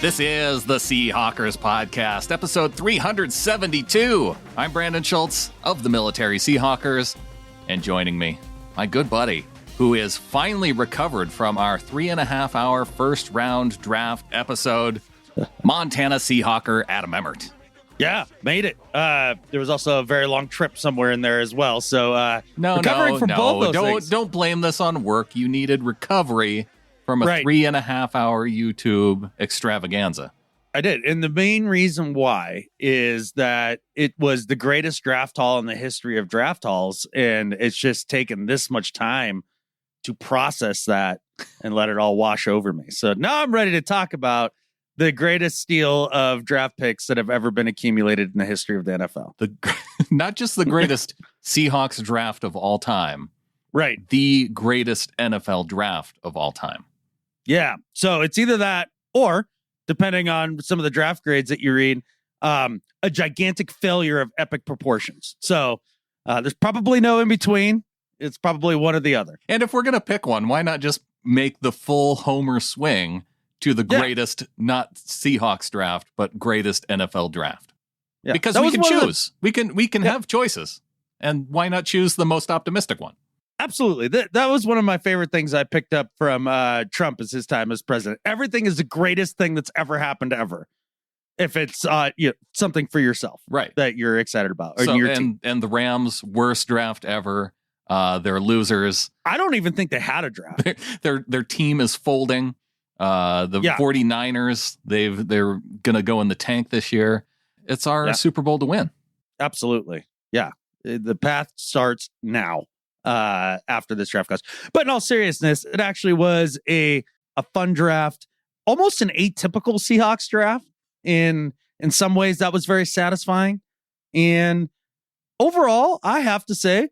This is the Seahawkers Podcast, episode 372. I'm Brandon Schultz of the Military Seahawkers, and joining me, my good buddy, who is finally recovered from our 3.5-hour first-round draft episode, Montana Seahawker Adam Emmert. Yeah, made it. There was also a very long trip somewhere in there as well. So No, don't blame this on work. You needed recovery from a 3.5-hour YouTube extravaganza. I did. And the main reason why is that it was the greatest draft haul in the history of draft hauls. And it's just taken this much time to process that and let it all wash over me. So now I'm ready to talk about the greatest steal of draft picks that have ever been accumulated in the history of the NFL. Not just the greatest Seahawks draft of all time. Right. The greatest NFL draft of all time. Yeah. So it's either that or, depending on some of the draft grades that you read, a gigantic failure of epic proportions. So there's probably no in between. It's probably one or the other. And if we're going to pick one, why not just make the full homer swing to the greatest, not Seahawks draft, but greatest NFL draft? Yeah. Because we can choose. We can have choices. And why not choose the most optimistic one? Absolutely. That was one of my favorite things I picked up from Trump as his time as president. Everything is the greatest thing that's ever happened ever. If it's something for yourself, right, that you're excited about. So, and the Rams' worst draft ever. They're losers. I don't even think they had a draft. Their team is folding. The 49ers, they're going to go in the tank this year. It's our Super Bowl to win. Absolutely. Yeah. The path starts now. After this draft class. But in all seriousness, it actually was a fun draft, almost an atypical Seahawks draft. In some ways, that was very satisfying. And overall, I have to say,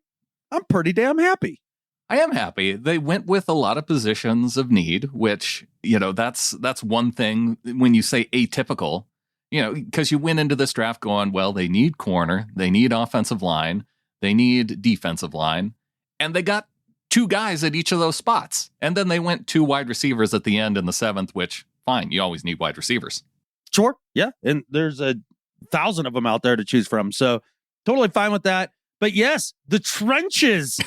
I'm pretty damn happy. I am happy. They went with a lot of positions of need, which, that's one thing when you say atypical, because you went into this draft going, well, they need corner, they need offensive line, they need defensive line. And they got two guys at each of those spots. And then they went 2 wide receivers at the end in the 7th, which, fine, you always need wide receivers. Sure, yeah. And there's 1,000 of them out there to choose from. So totally fine with that. But yes, the trenches,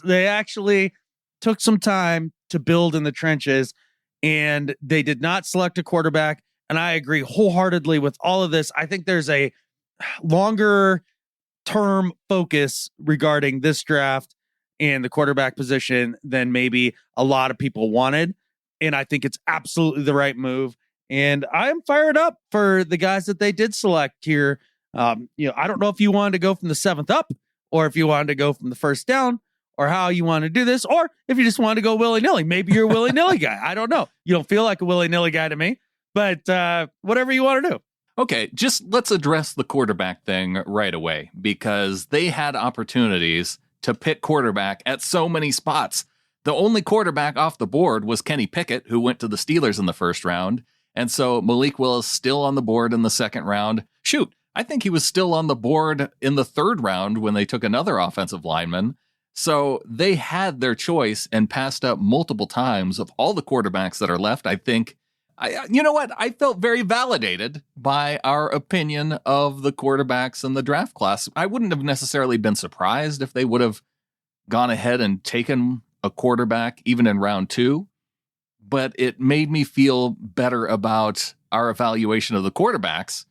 they actually took some time to build in the trenches. And they did not select a quarterback. And I agree wholeheartedly with all of this. I think there's a longer term focus regarding this draft and the quarterback position than maybe a lot of people wanted. And I think it's absolutely the right move. And I am fired up for the guys that they did select here. I don't know if you wanted to go from the 7th up or if you wanted to go from the first down or how you want to do this, or if you just wanted to go willy-nilly. Maybe you're a willy-nilly guy. I don't know. You don't feel like a willy-nilly guy to me, but whatever you want to do. Okay, just let's address the quarterback thing right away, because they had opportunities to pick quarterback at so many spots. The only quarterback off the board was Kenny Pickett, who went to the Steelers in the first round. And so Malik Willis still on the board in the second round. Shoot, I think he was still on the board in the third round when they took another offensive lineman. So they had their choice and passed up multiple times of all the quarterbacks that are left. I think you know what? I felt very validated by our opinion of the quarterbacks in the draft class. I wouldn't have necessarily been surprised if they would have gone ahead and taken a quarterback even in round 2, but it made me feel better about our evaluation of the quarterbacks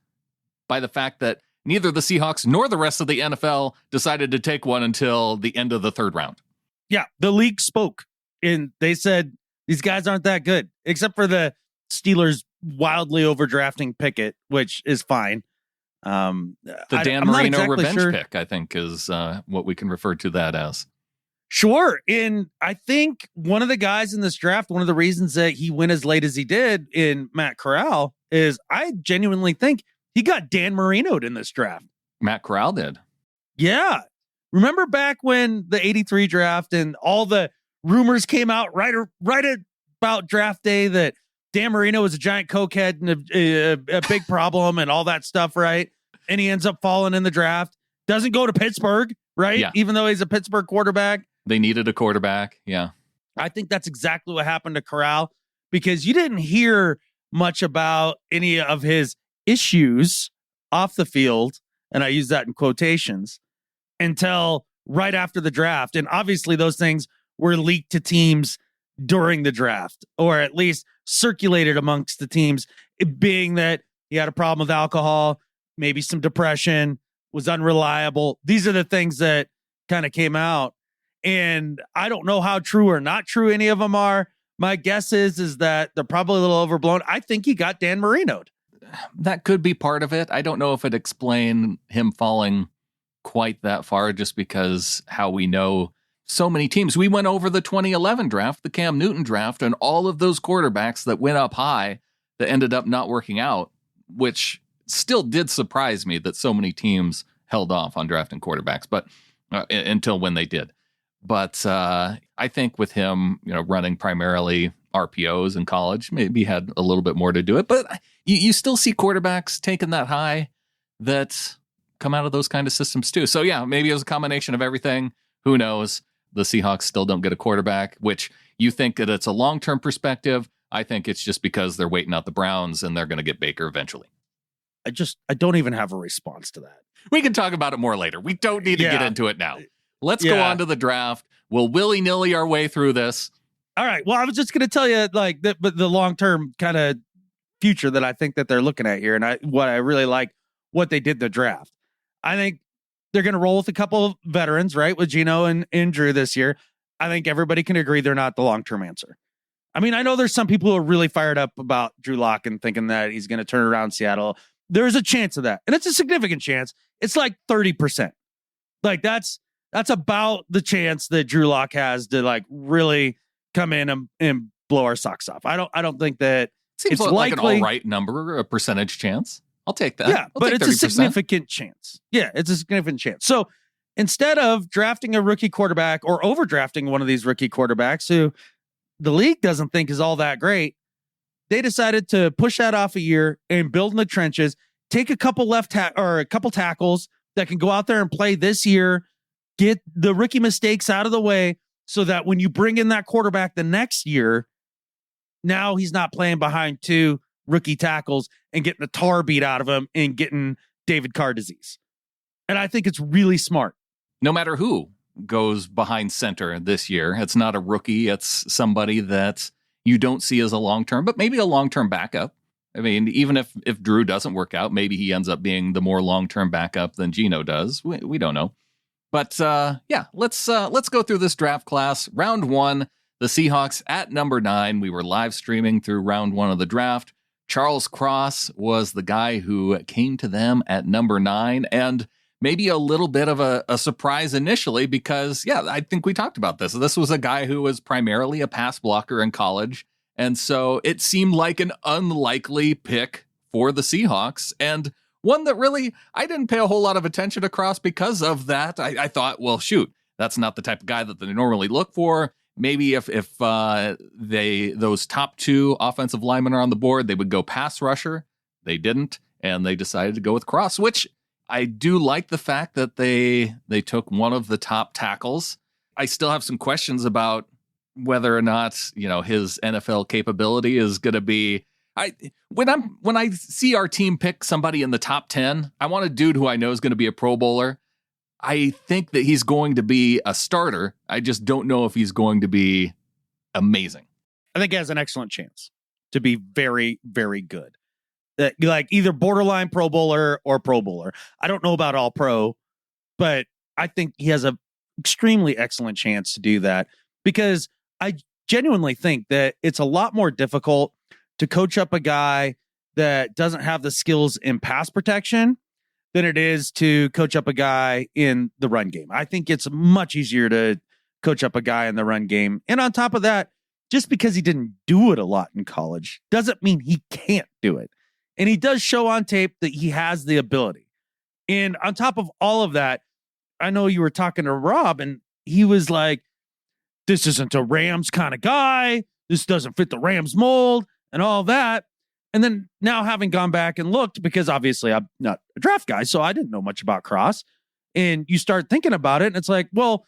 by the fact that neither the Seahawks nor the rest of the NFL decided to take one until the end of the third round. Yeah, the league spoke and they said these guys aren't that good, except for the Steelers wildly overdrafting Pickett, which is fine. The Dan Marino revenge pick, I think, is what we can refer to that as. Sure. And I think one of the guys in this draft, one of the reasons that he went as late as he did in Matt Corral is I genuinely think he got Dan Marino'd in this draft. Matt Corral did. Yeah. Remember back when the 83 draft and all the rumors came out right about draft day that Dan Marino was a giant cokehead and a big problem and all that stuff, right? And he ends up falling in the draft. Doesn't go to Pittsburgh, right? Yeah. Even though he's a Pittsburgh quarterback. They needed a quarterback, yeah. I think that's exactly what happened to Corral, because you didn't hear much about any of his issues off the field, and I use that in quotations, until right after the draft. And obviously those things were leaked to teams during the draft, or at least circulated amongst the teams, it being that he had a problem with alcohol, maybe some depression, was unreliable. These are the things that kind of came out. And I don't know how true or not true any of them are. My guess is that they're probably a little overblown. I think he got Dan Marino'd. That could be part of it. I don't know if it explained him falling quite that far, just because how we know so many teams. We went over the 2011 draft, the Cam Newton draft, and all of those quarterbacks that went up high that ended up not working out, which still did surprise me that so many teams held off on drafting quarterbacks, but until when they did. But I think with him, running primarily RPOs in college, maybe had a little bit more to do it. But you still see quarterbacks taking that high that come out of those kind of systems too. So yeah, maybe it was a combination of everything. Who knows? The Seahawks still don't get a quarterback, which you think that it's a long-term perspective. I think it's just because they're waiting out the Browns and they're going to get Baker eventually. I don't even have a response to that. We can talk about it more later. We don't need to get into it now. Let's go on to the draft. We'll willy-nilly our way through this. All right. Well, I was just going to tell you the long-term kind of future that I think that they're looking at here. And what I really like what they did in the draft. I think they're going to roll with a couple of veterans, right? With Geno and Drew this year. I think everybody can agree they're not the long-term answer. I mean, I know there's some people who are really fired up about Drew Lock and thinking that he's going to turn around Seattle. There's a chance of that. And it's a significant chance. It's like 30%. Like that's about the chance that Drew Lock has to really come in and blow our socks off. I don't think that seems it's like an all right number, a percentage chance. I'll take that. Yeah, but it's 30%. A significant chance. Yeah, it's a significant chance. So instead of drafting a rookie quarterback or overdrafting one of these rookie quarterbacks who the league doesn't think is all that great, they decided to push that off a year and build in the trenches, take a couple a couple tackles that can go out there and play this year, get the rookie mistakes out of the way so that when you bring in that quarterback the next year, now he's not playing behind two rookie tackles and getting the tar beat out of him and getting David Carr disease. And I think it's really smart. No matter who goes behind center this year, it's not a rookie. It's somebody that you don't see as a long-term, but maybe a long-term backup. I mean, even if Drew doesn't work out, maybe he ends up being the more long-term backup than Geno does. We don't know. But let's go through this draft class. Round 1, the Seahawks at number 9. We were live streaming through round 1 of the draft. Charles Cross was the guy who came to them at number 9, and maybe a little bit of a surprise initially because, I think we talked about this. This was a guy who was primarily a pass blocker in college, and so it seemed like an unlikely pick for the Seahawks, and one that really I didn't pay a whole lot of attention to Cross because of that. I thought, well, shoot, that's not the type of guy that they normally look for. Maybe if those top 2 offensive linemen are on the board, they would go pass rusher. They didn't, and they decided to go with Cross, which I do like the fact that they took one of the top tackles. I still have some questions about whether or not, his NFL capability is going to be. When I see our team pick somebody in the top 10, I want a dude who I know is going to be a Pro Bowler. I think that he's going to be a starter. I just don't know if he's going to be amazing. I think he has an excellent chance to be very, very good. Like either borderline Pro Bowler or Pro Bowler. I don't know about all pro, but I think he has an extremely excellent chance to do that because I genuinely think that it's a lot more difficult to coach up a guy that doesn't have the skills in pass protection than it is to coach up a guy in the run game. I think it's much easier to coach up a guy in the run game. And on top of that, just because he didn't do it a lot in college doesn't mean he can't do it. And he does show on tape that he has the ability. And on top of all of that, I know you were talking to Rob and he was like, this isn't a Rams kind of guy. This doesn't fit the Rams mold and all that. And then now having gone back and looked, because obviously I'm not a draft guy, so I didn't know much about Cross. And you start thinking about it, and it's like, well,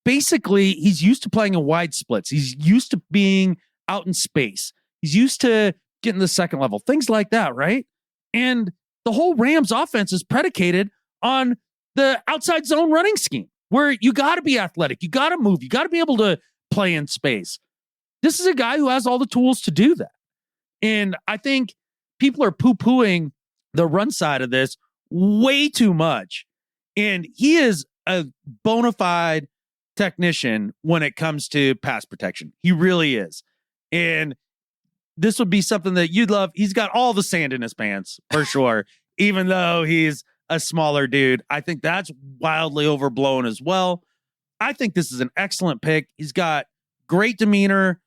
basically he's used to playing in wide splits. He's used to being out in space. He's used to getting the second level, things like that, right? And the whole Rams offense is predicated on the outside zone running scheme where you got to be athletic. You got to move. You got to be able to play in space. This is a guy who has all the tools to do that. And I think people are poo-pooing the run side of this way too much. And he is a bona fide technician when it comes to pass protection. He really is. And this would be something that you'd love. He's got all the sand in his pants for sure, even though he's a smaller dude. I think that's wildly overblown as well. I think this is an excellent pick. He's got great demeanor.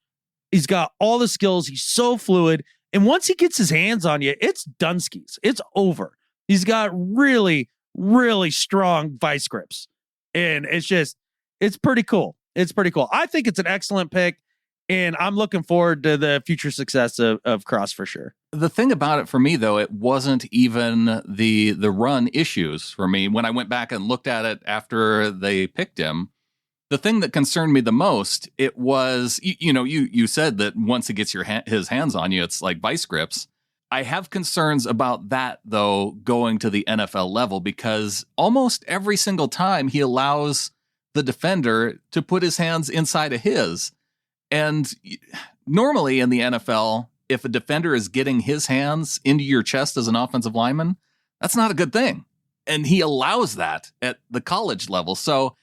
He's got all the skills. He's so fluid. And once he gets his hands on you, it's Dunskies. It's over. He's got really, really strong vice grips. And it's pretty cool. It's pretty cool. I think it's an excellent pick. And I'm looking forward to the future success of Cross for sure. The thing about it for me, though, it wasn't even the run issues for me. When I went back and looked at it after they picked him, the thing that concerned me the most, it was, you said that once he gets his hands on you, it's like vice grips. I have concerns about that, though, going to the NFL level, because almost every single time he allows the defender to put his hands inside of his. And normally in the NFL, if a defender is getting his hands into your chest as an offensive lineman, that's not a good thing. And he allows that at the college level. So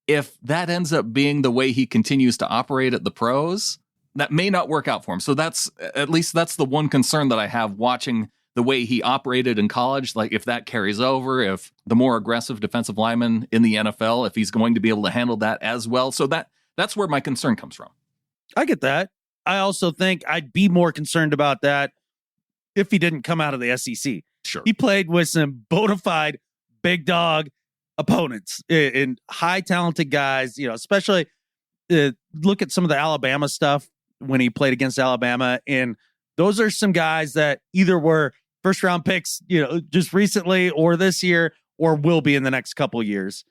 if that ends up being the way he continues to operate at the pros, that may not work out for him. So that's the one concern that I have watching the way he operated in college. Like if that carries over, if the more aggressive defensive lineman in the NFL, if he's going to be able to handle that as well. So that's where my concern comes from. I get that. I also think I'd be more concerned about that if he didn't come out of the SEC. Sure. He played with some bona fide big dog opponents and high talented guys, especially look at some of the Alabama stuff when he played against Alabama. And those are some guys that either were first round picks, just recently or this year, or will be in the next couple of years.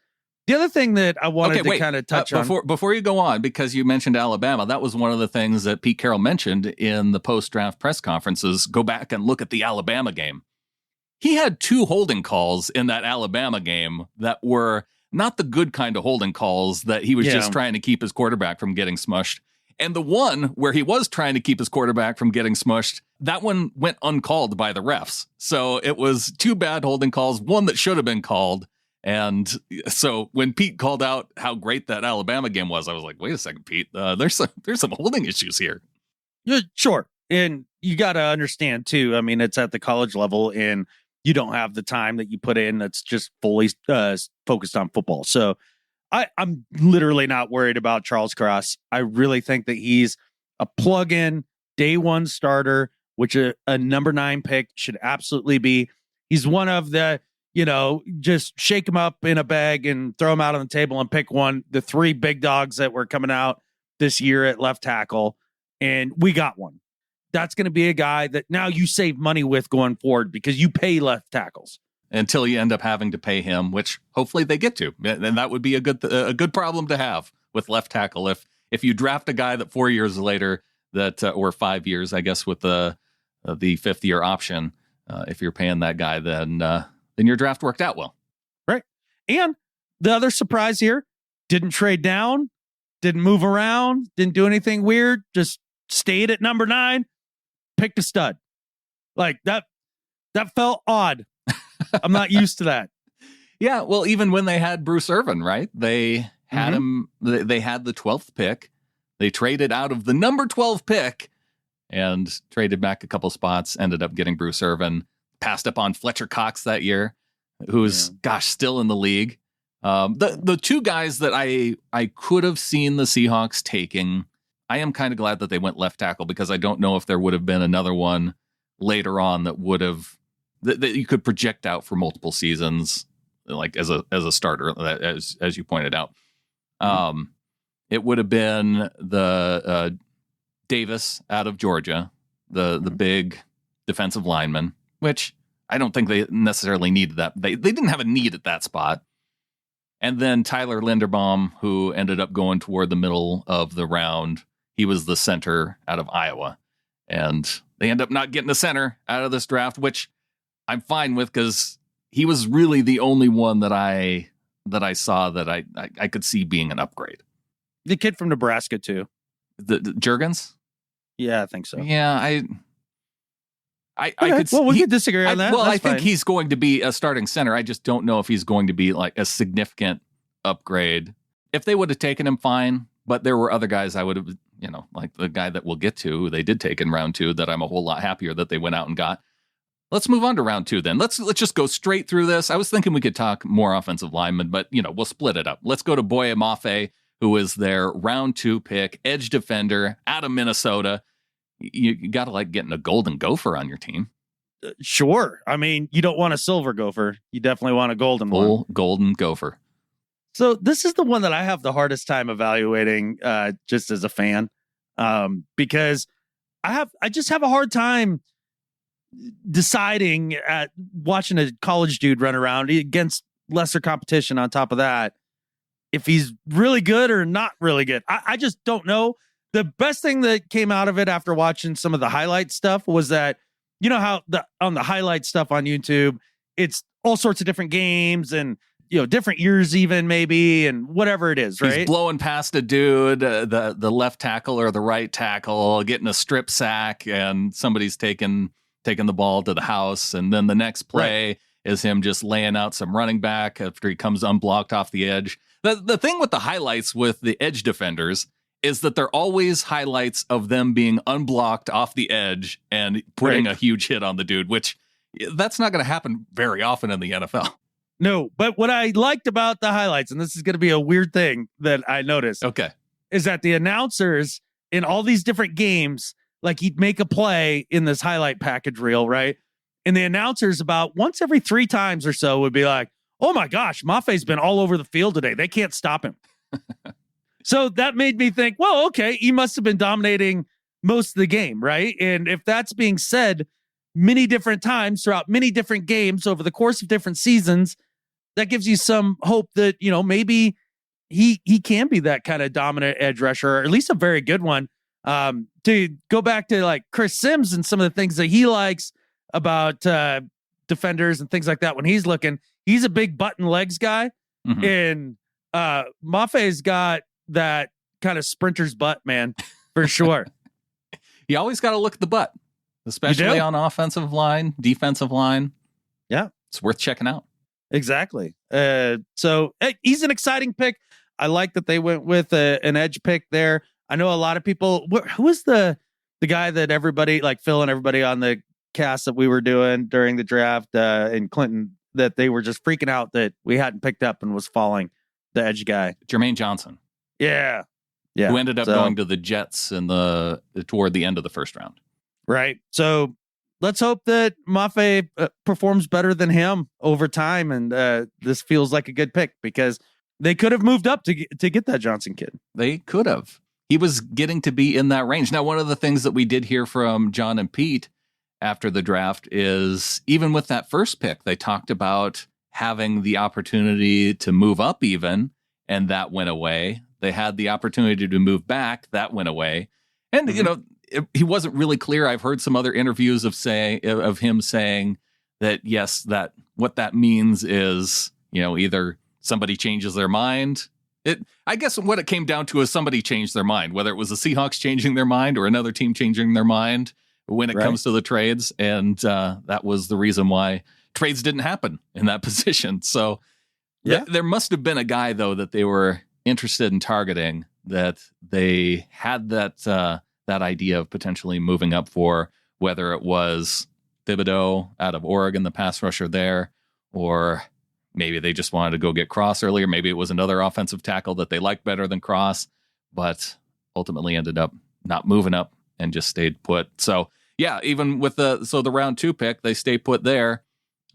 The other thing that I wanted to kind of touch on before you go on, because you mentioned Alabama, that was one of the things that Pete Carroll mentioned in the post-draft press conferences. Go back and look at the Alabama game. He had 2 holding calls in that Alabama game that were not the good kind of holding calls that he was just trying to keep his quarterback from getting smushed. And the one where he was trying to keep his quarterback from getting smushed, that one went uncalled by the refs. So it was 2 bad holding calls, one that should have been called. And so when Pete called out how great that Alabama game was, I was like, wait a second, Pete, there's some holding issues here. Yeah, sure. And you got to understand, too, I mean, it's at the college level and you don't have the time that you put in that's just fully focused on football. So I'm literally not worried about Charles Cross. I really think that he's a plug-in day one starter, which a number 9 pick should absolutely be. He's one of the, just shake him up in a bag and throw him out on the table and pick one. The 3 big dogs that were coming out this year at left tackle. And we got one. That's going to be a guy that now you save money with going forward because you pay left tackles. Until you end up having to pay him, which hopefully they get to. And that would be a good problem to have with left tackle. If you draft a guy that 4 years later or 5 years, I guess, with the 5th year option, if you're paying that guy, then your draft worked out well. Right. And the other surprise here, didn't trade down, didn't move around, didn't do anything weird, just stayed at number 9, picked a stud. Like that felt odd. I'm not used to that. Yeah, well, even when they had Bruce Irvin, right? They had him, they had the 12th pick. They traded out of the number 12 pick and traded back a couple spots, ended up getting Bruce Irvin, passed up on Fletcher Cox that year, who's, still in the league. The 2 guys that I could have seen the Seahawks taking, I am kind of glad that they went left tackle because I don't know if there would have been another one later on that would have, that you could project out for multiple seasons, like as a starter, as you pointed out. It would have been the Davis out of Georgia, the big defensive lineman, which I don't think they necessarily needed that. They didn't have a need at that spot. And then Tyler Linderbaum, who ended up going toward the middle of the round. He was the center out of Iowa. And They end up not getting a center out of this draft, which I'm fine with because he was really the only one that I saw that I could see being an upgrade. The kid from Nebraska too. The Juergens? Yeah, I think so. Yeah, I Okay. could. Well, we could disagree on that. Well, That's I think fine. he's going to be a starting center. I just don't know if he's going to be like a significant upgrade. If they would have taken him, fine. But there were other guys I would have, like the guy that we'll get to, who they did take in round 2, that I'm a whole lot happier that they went out and got. Let's move on to round 2 then. Let's just go straight through this. I was thinking we could talk more offensive linemen, but we'll split it up. Let's go to Boye Mafe, who is their round 2 pick, edge defender out of Minnesota. You got to like getting a golden gopher on your team. Sure. I mean, you don't want a silver gopher. You definitely want a golden one. Full golden gopher. So this is the one that I have the hardest time evaluating just as a fan because I just have a hard time deciding at watching a college dude run around against lesser competition on top of that if he's really good or not really good. I just don't know. The best thing that came out of it after watching some of the highlight stuff was that, how on the highlight stuff on YouTube, it's all sorts of different games and, different years even maybe and whatever it is, right? He's blowing past a dude, the left tackle or the right tackle, getting a strip sack, and somebody's taking the ball to the house. And then the next play is him just laying out some running back after he comes unblocked off the edge. The thing with the highlights with the edge defenders is that they're always highlights of them being unblocked off the edge and putting a huge hit on the dude, which that's not going to happen very often in the NFL. No, but what I liked about the highlights, and this is going to be a weird thing that I noticed, is that the announcers in all these different games, like he'd make a play in this highlight package reel, right? And the announcers about once every 3 times or so would be like, oh my gosh, Mafe's been all over the field today. They can't stop him. So that made me think, well, okay, he must have been dominating most of the game, right? And if that's being said many different times throughout many different games over the course of different seasons, that gives you some hope that, maybe he can be that kind of dominant edge rusher, or at least a very good one. To go back to like Chris Sims and some of the things that he likes about defenders and things like that when he's looking, he's a big button legs guy. Mm-hmm. And Mafe's got that kind of sprinter's butt, man, for sure. You always got to look at the butt, especially on offensive line, defensive line. Yeah. It's worth checking out. Exactly. So he's an exciting pick. I like that they went with an edge pick there. I know a lot of people, who was the guy that everybody, like Phil and everybody on the cast that we were doing during the draft in Clinton, that they were just freaking out that we hadn't picked up and was falling, the edge guy. Jermaine Johnson. Yeah. Yeah. Who ended up going to the Jets toward the end of the first round. Right. So let's hope that Mafe performs better than him over time. And this feels like a good pick because they could have moved up to get that Johnson kid. They could have. He was getting to be in that range. Now, one of the things that we did hear from John and Pete after the draft is even with that first pick, they talked about having the opportunity to move up even, and that went away. They had the opportunity to move back. That went away. And, he wasn't really clear. I've heard some other interviews of him saying that, yes, that what that means is, either somebody changes their mind. I guess what it came down to is somebody changed their mind, whether it was the Seahawks changing their mind or another team changing their mind when it comes to the trades. And that was the reason why trades didn't happen in that position. So there must have been a guy, though, that they were interested in targeting, that they had that idea of potentially moving up for, whether it was Thibodeau out of Oregon, the pass rusher there, or maybe they just wanted to go get Cross earlier. Maybe it was another offensive tackle that they liked better than Cross, but ultimately ended up not moving up and just stayed put. So yeah, even with the round 2 pick, they stay put there.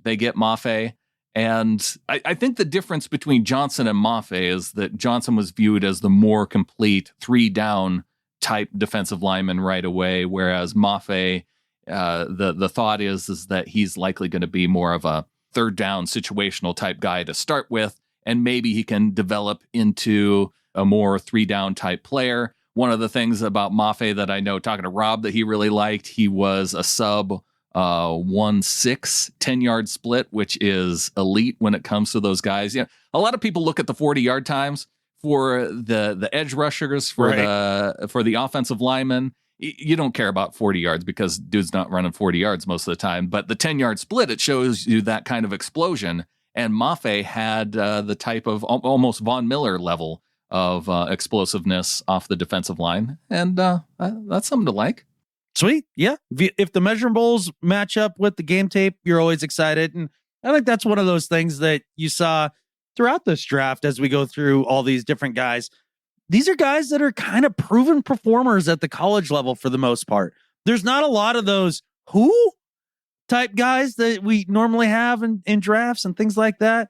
They get Mafe. And I think the difference between Johnson and Mafe is that Johnson was viewed as the more complete 3-down type defensive lineman right away, whereas Mafe, the thought is that he's likely going to be more of a 3rd-down situational type guy to start with, and maybe he can develop into a more 3-down type player, one of the things about Mafe that I know, talking to Rob, that he really liked, he was a sub 1.6 10-yard split, which is elite when it comes to those guys. You know, a lot of people look at the 40-yard times for the edge rushers, for the offensive linemen. You don't care about 40 yards because dude's not running 40 yards most of the time. But the 10-yard split, it shows you that kind of explosion. And Mafe had the type of almost Von Miller level of explosiveness off the defensive line. And that's something to like. Sweet. Yeah. If the measurables match up with the game tape, you're always excited. And I think that's one of those things that you saw throughout this draft as we go through all these different guys. These are guys that are kind of proven performers at the college level for the most part. There's not a lot of those who type guys that we normally have in drafts and things like that.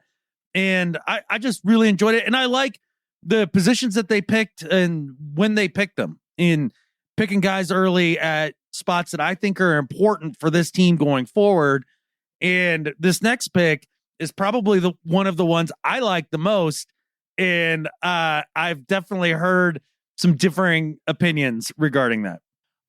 And I just really enjoyed it. And I like the positions that they picked and when they picked them, in picking guys early at spots that I think are important for this team going forward. And this next pick is probably one of the ones I like the most. And I've definitely heard some differing opinions regarding that.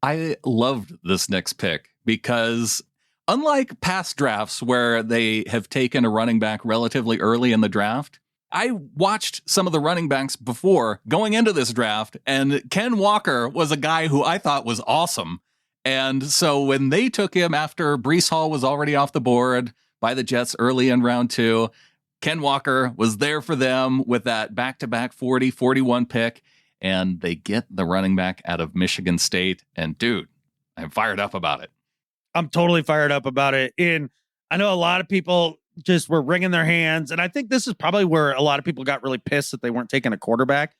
I loved this next pick because unlike past drafts where they have taken a running back relatively early in the draft, I watched some of the running backs before going into this draft, and Ken Walker was a guy who I thought was awesome. And so when they took him after Breece Hall was already off the board by the Jets early in round 2, Ken Walker was there for them with that back-to-back 40-41 pick, and they get the running back out of Michigan State. And dude, I'm fired up about it. I'm totally fired up about it. And I know a lot of people just were wringing their hands. And I think this is probably where a lot of people got really pissed that they weren't taking a quarterback.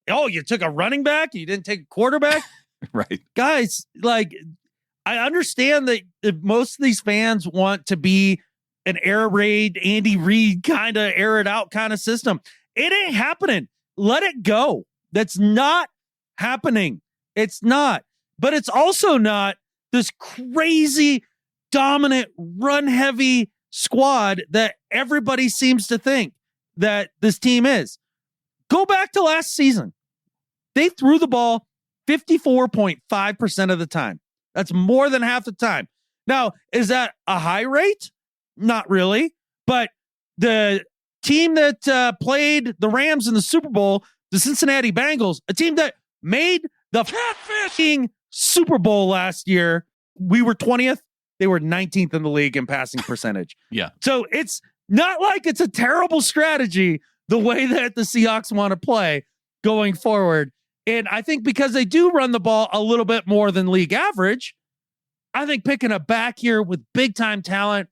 Oh, you took a running back? You didn't take a quarterback? Right. Guys, like, I understand that most of these fans want to be an air raid, Andy Reid kind of air it out kind of system. It ain't happening. Let it go. That's not happening. It's not. But it's also not this crazy, dominant, run-heavy squad that everybody seems to think that this team is. Go back to last season. They threw the ball 54.5% of the time. That's more than half the time. Now, is that a high rate? Not really. But the team that played the Rams in the Super Bowl, the Cincinnati Bengals, a team that made the catfishing Super Bowl last year, we were 20th. They were 19th in the league in passing percentage. Yeah. So it's not like it's a terrible strategy the way that the Seahawks want to play going forward. And I think because they do run the ball a little bit more than league average, I think picking a back here with big time talent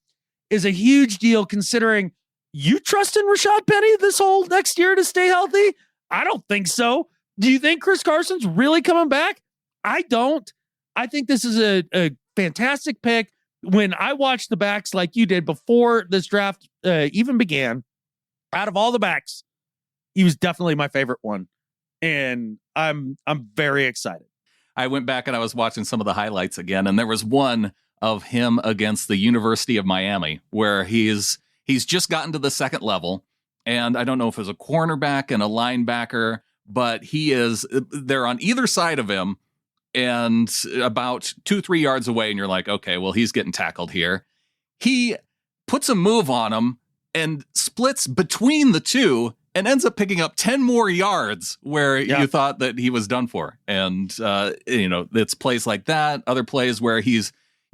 is a huge deal, considering you trust in Rashad Penny this whole next year to stay healthy. I don't think so. Do you think Chris Carson's really coming back? I don't. I think this is a fantastic pick. When I watched the backs like you did before this draft even began, out of all the backs, he was definitely my favorite one. And I'm very excited. I went back and I was watching some of the highlights again, and there was one of him against the University of Miami where he's just gotten to the second level, and I don't know if it was a cornerback and a linebacker, but they're on either side of him and about 2-3 yards away, and you're like, okay, well, he's getting tackled here. He puts a move on him and splits between the two and ends up picking up 10 more yards where you thought that he was done for. And, it's plays like that, other plays where you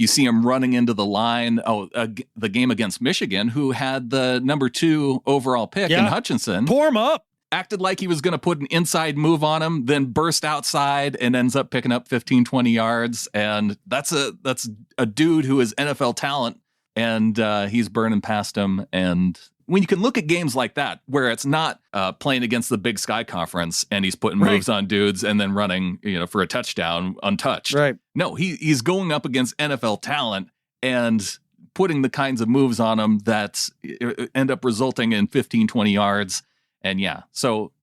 see him running into the line. The game against Michigan, who had the number 2 overall pick in Hutchinson. Pour him up. Acted like he was going to put an inside move on him, then burst outside and ends up picking up 15, 20 yards. And that's a dude who is NFL talent, and he's burning past him. And when you can look at games like that, where it's not playing against the Big Sky Conference and he's putting moves on dudes and then running, for a touchdown untouched. Right. No, he's going up against NFL talent and putting the kinds of moves on him that end up resulting in 15, 20 yards. And so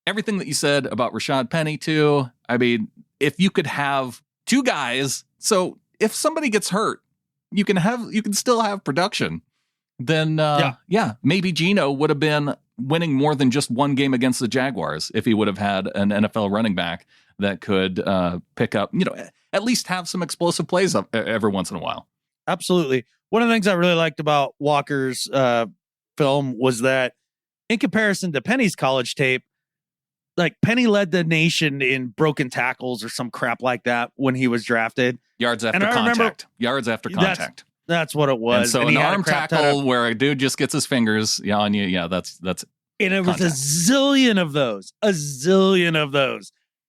everything that you said about Rashad Penny too, I mean, if you could have 2 guys, so if somebody gets hurt, you can still have production. Then maybe Geno would have been winning more than just one game against the Jaguars if he would have had an NFL running back that could pick up, at least have some explosive plays up every once in a while. Absolutely. One of the things I really liked about Walker's film was that in comparison to Penny's college tape, like Penny led the nation in broken tackles or some crap like that when he was drafted. Yards after contact. Yards after contact. That's what it was. And so an arm tackle where a dude just gets his fingers on you. Yeah, that's. And it was a zillion of those.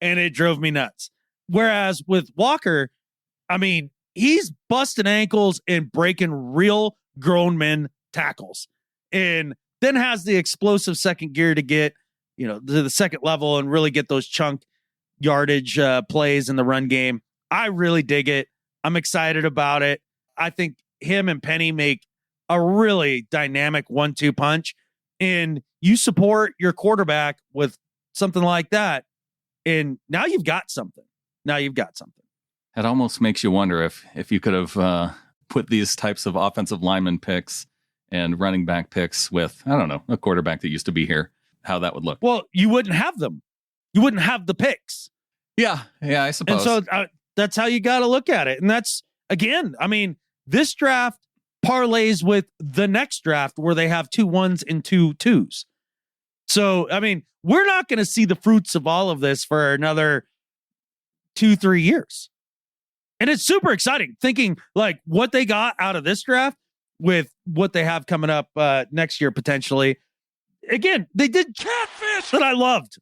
And it drove me nuts. Whereas with Walker, I mean, he's busting ankles and breaking real grown men tackles. And then has the explosive second gear to get, to the second level and really get those chunk yardage plays in the run game. I really dig it. I'm excited about it. I think him and Penny make a really dynamic 1-2 punch. And you support your quarterback with something like that. And now you've got something. It almost makes you wonder if you could have put these types of offensive lineman picks and running back picks with, I don't know, a quarterback that used to be here, how that would look. Well, you wouldn't have them. You wouldn't have the picks. Yeah, I suppose. And so that's how you got to look at it. And that's, again, I mean, this draft parlays with the next draft where they have 2 1s and 2 2s. So, I mean, we're not going to see the fruits of all of this for another 2-3 years. And it's super exciting thinking like what they got out of this draft with what they have coming up next year, potentially. Again, they did catfish that I loved.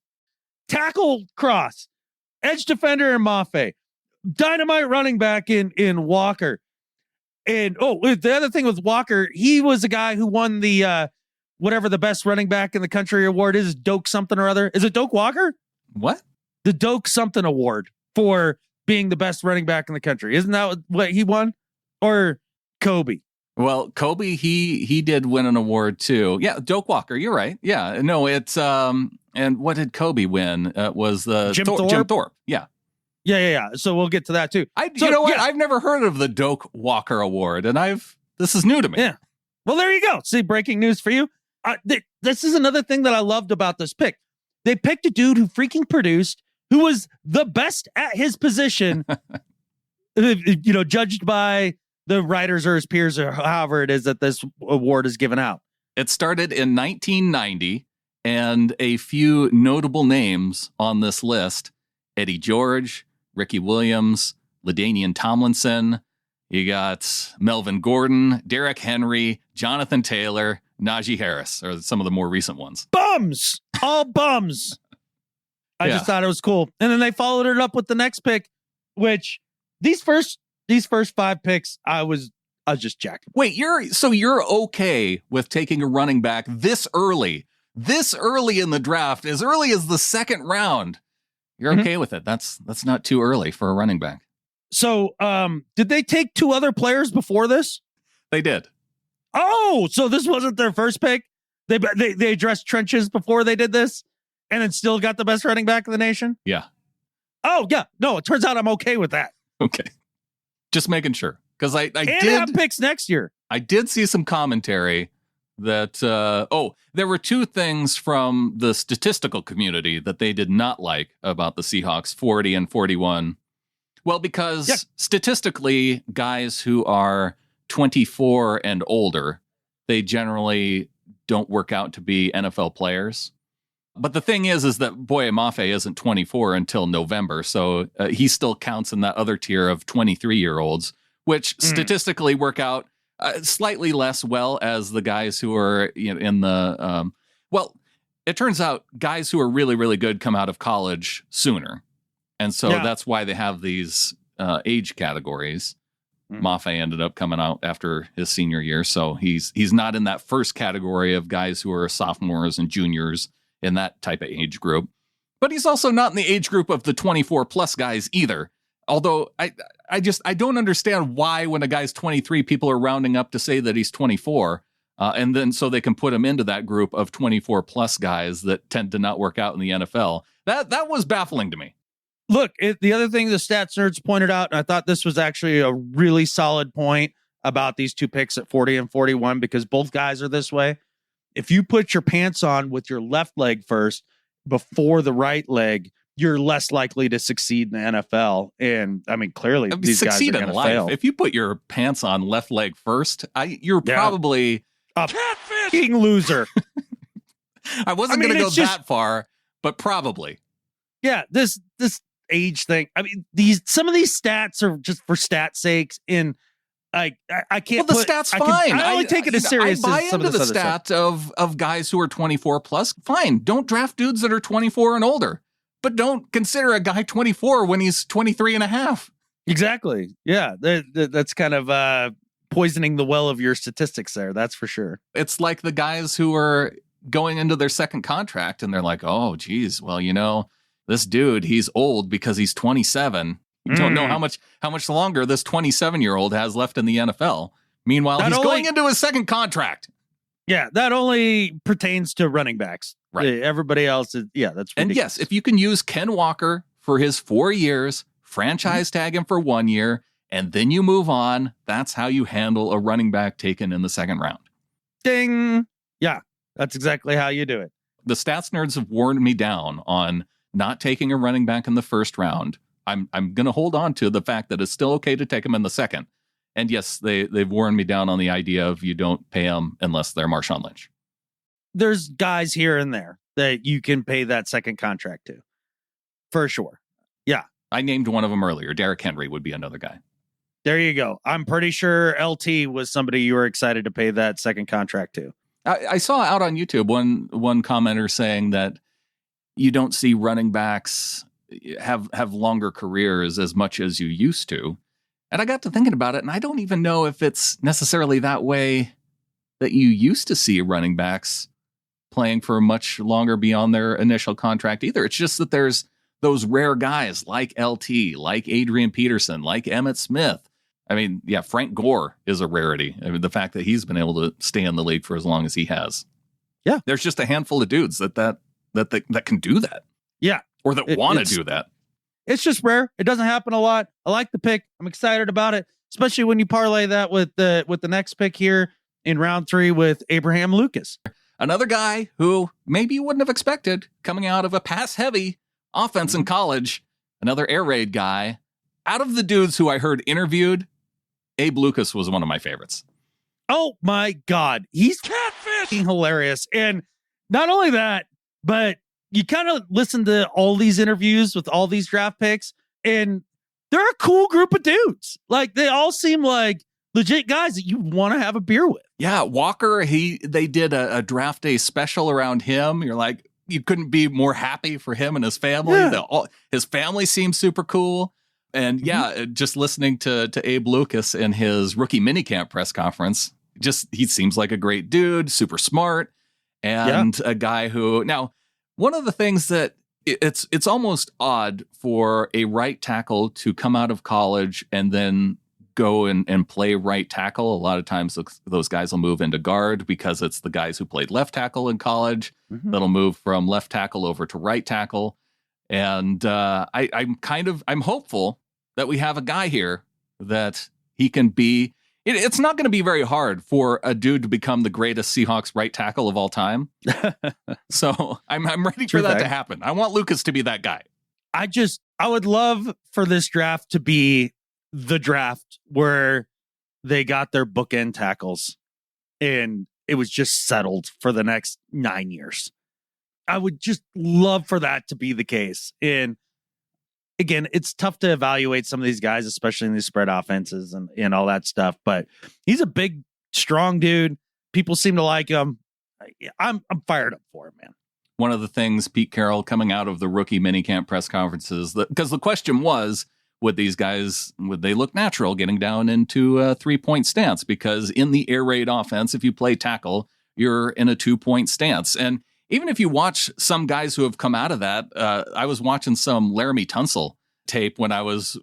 Tackle cross, edge defender in Mafe, dynamite running back in Walker. And the other thing with Walker, he was a guy who won the whatever the best running back in the country award is, Doak something or other. Is it Doak Walker? What? The Doak something award for being the best running back in the country. Isn't that what he won? Or Kobe? Well, Kobe, he did win an award too. Yeah, Doak Walker, you're right. Yeah, no, it's and what did Kobe win? Was the Jim Thorpe? Yeah. Yeah. So we'll get to that too. You know what? Yeah. I've never heard of the Doak Walker Award, and this is new to me. Yeah. Well, there you go. See, breaking news for you. This is another thing that I loved about this pick. They picked a dude who freaking produced, who was the best at his position, judged by the writers or his peers or however it is that this award is given out. It started in 1990, and a few notable names on this list: Eddie George, Ricky Williams, LaDainian Tomlinson. You got Melvin Gordon, Derrick Henry, Jonathan Taylor, Najee Harris are some of the more recent ones. Bums! All bums. I just thought it was cool. And then they followed it up with the next pick, which these first 5 picks, I was just jacked. Wait, you're okay with taking a running back this early in the draft, as early as the second round? You're okay with it. That's not too early for a running back. So, did they take 2 other players before this? They did. Oh, so this wasn't their first pick? They addressed trenches before they did this, and then still got the best running back in the nation? Yeah. Oh, yeah. No, it turns out I'm okay with that. Okay. Just making sure. Because I did have picks next year. I did see some commentary that, there were 2 things from the statistical community that they did not like about the Seahawks 40 and 41. Well, because statistically, guys who are 24 and older, they generally don't work out to be NFL players. But the thing is that Boye Mafe isn't 24 until November, so he still counts in that other tier of 23-year-olds, which statistically work out slightly less well as the guys who are in the it turns out guys who are really, really good come out of college sooner. And so that's why they have these age categories. Mafe ended up coming out after his senior year, so he's not in that first category of guys who are sophomores and juniors in that type of age group. But he's also not in the age group of the 24 plus guys either. Although I don't understand why when a guy's 23, people are rounding up to say that he's 24. And then so they can put him into that group of 24 plus guys that tend to not work out in the NFL. That was baffling to me. Look, the other thing the stats nerds pointed out, and I thought this was actually a really solid point about these 2 picks at 40 and 41, because both guys are this way. if you put your pants on with your left leg first before the right leg, you're less likely to succeed in the NFL. And I mean, clearly these guys are going to fail. If you put your pants on left leg first, you're probably a catfish loser. I wasn't going to go that far, but probably. Yeah, this age thing. I mean, some of these stats are just for stats sakes, and I can't. Well, the stats fine. I only take it as serious. I buy as some into of the stat of guys who are 24 plus. Fine, don't draft dudes that are 24 and older, but don't consider a guy 24 when he's 23 and a half. Exactly. Yeah, that's kind of poisoning the well of your statistics there. That's for sure. It's like the guys who are going into their second contract and they're like, oh, geez, well, this dude, he's old because he's 27. You don't know how much longer this 27-year-old has left in the NFL. Meanwhile, he's going into his second contract. Yeah, that only pertains to running backs. Right. Everybody else is, that's ridiculous. And yes, if you can use Ken Walker for his 4 years, franchise tag him for 1 year, and then you move on, that's how you handle a running back taken in the second round. Ding. Yeah, that's exactly how you do it. The stats nerds have worn me down on not taking a running back in the first round. I'm going to hold on to the fact that it's still okay to take him in the second. And yes, they've worn me down on the idea of you don't pay them unless they're Marshawn Lynch. There's guys here and there that you can pay that second contract to, for sure. Yeah. I named one of them earlier. Derrick Henry would be another guy. There you go. I'm pretty sure LT was somebody you were excited to pay that second contract to. I saw out on YouTube one commenter saying that you don't see running backs have longer careers as much as you used to. And I got to thinking about it, and I don't even know if it's necessarily that way that you used to see running backs playing for much longer beyond their initial contract either. It's just that there's those rare guys like LT, like Adrian Peterson, like Emmitt Smith. I mean, yeah, Frank Gore is a rarity. I mean, the fact that he's been able to stay in the league for as long as he has. Yeah. There's just a handful of dudes that can do that. Yeah. Or that want to do that. It's just rare. It doesn't happen a lot. I like the pick. I'm excited about it, especially when you parlay that with the next pick here in round 3 with Abraham Lucas. Another guy who maybe you wouldn't have expected coming out of a pass-heavy offense in college. Another air raid guy. Out of the dudes who I heard interviewed, Abe Lucas was one of my favorites. Oh, my God. He's catfishing hilarious. And not only that, but you kind of listen to all these interviews with all these draft picks, and they're a cool group of dudes. Like, they all seem like legit guys that you want to have a beer with. Yeah, Walker, they did a draft day special around him. You're like, you couldn't be more happy for him and his family. Yeah. His family seems super cool. And yeah, just listening to Abe Lucas in his rookie minicamp press conference, he seems like a great dude, super smart, and a guy who, now, one of the things that it's almost odd for a right tackle to come out of college and then go and play right tackle. A lot of times those guys will move into guard because it's the guys who played left tackle in college that'll move from left tackle over to right tackle. And I'm hopeful that we have a guy here that he can be. It's not going to be very hard for a dude to become the greatest Seahawks right tackle of all time. So I'm ready for that to happen. I want Lucas to be that guy. I would love for this draft to be the draft where they got their bookend tackles and it was just settled for the next 9 years. I would just love for that to be the case. And again, it's tough to evaluate some of these guys, especially in these spread offenses and all that stuff. But he's a big, strong dude. People seem to like him. I'm fired up for him, man. One of the things, Pete Carroll, coming out of the rookie minicamp press conferences, because the question was, would they look natural getting down into a 3-point stance? Because in the air raid offense, if you play tackle, you're in a 2-point stance. And even if you watch some guys who have come out of that, I was watching some Laramie Tunsil tape when I was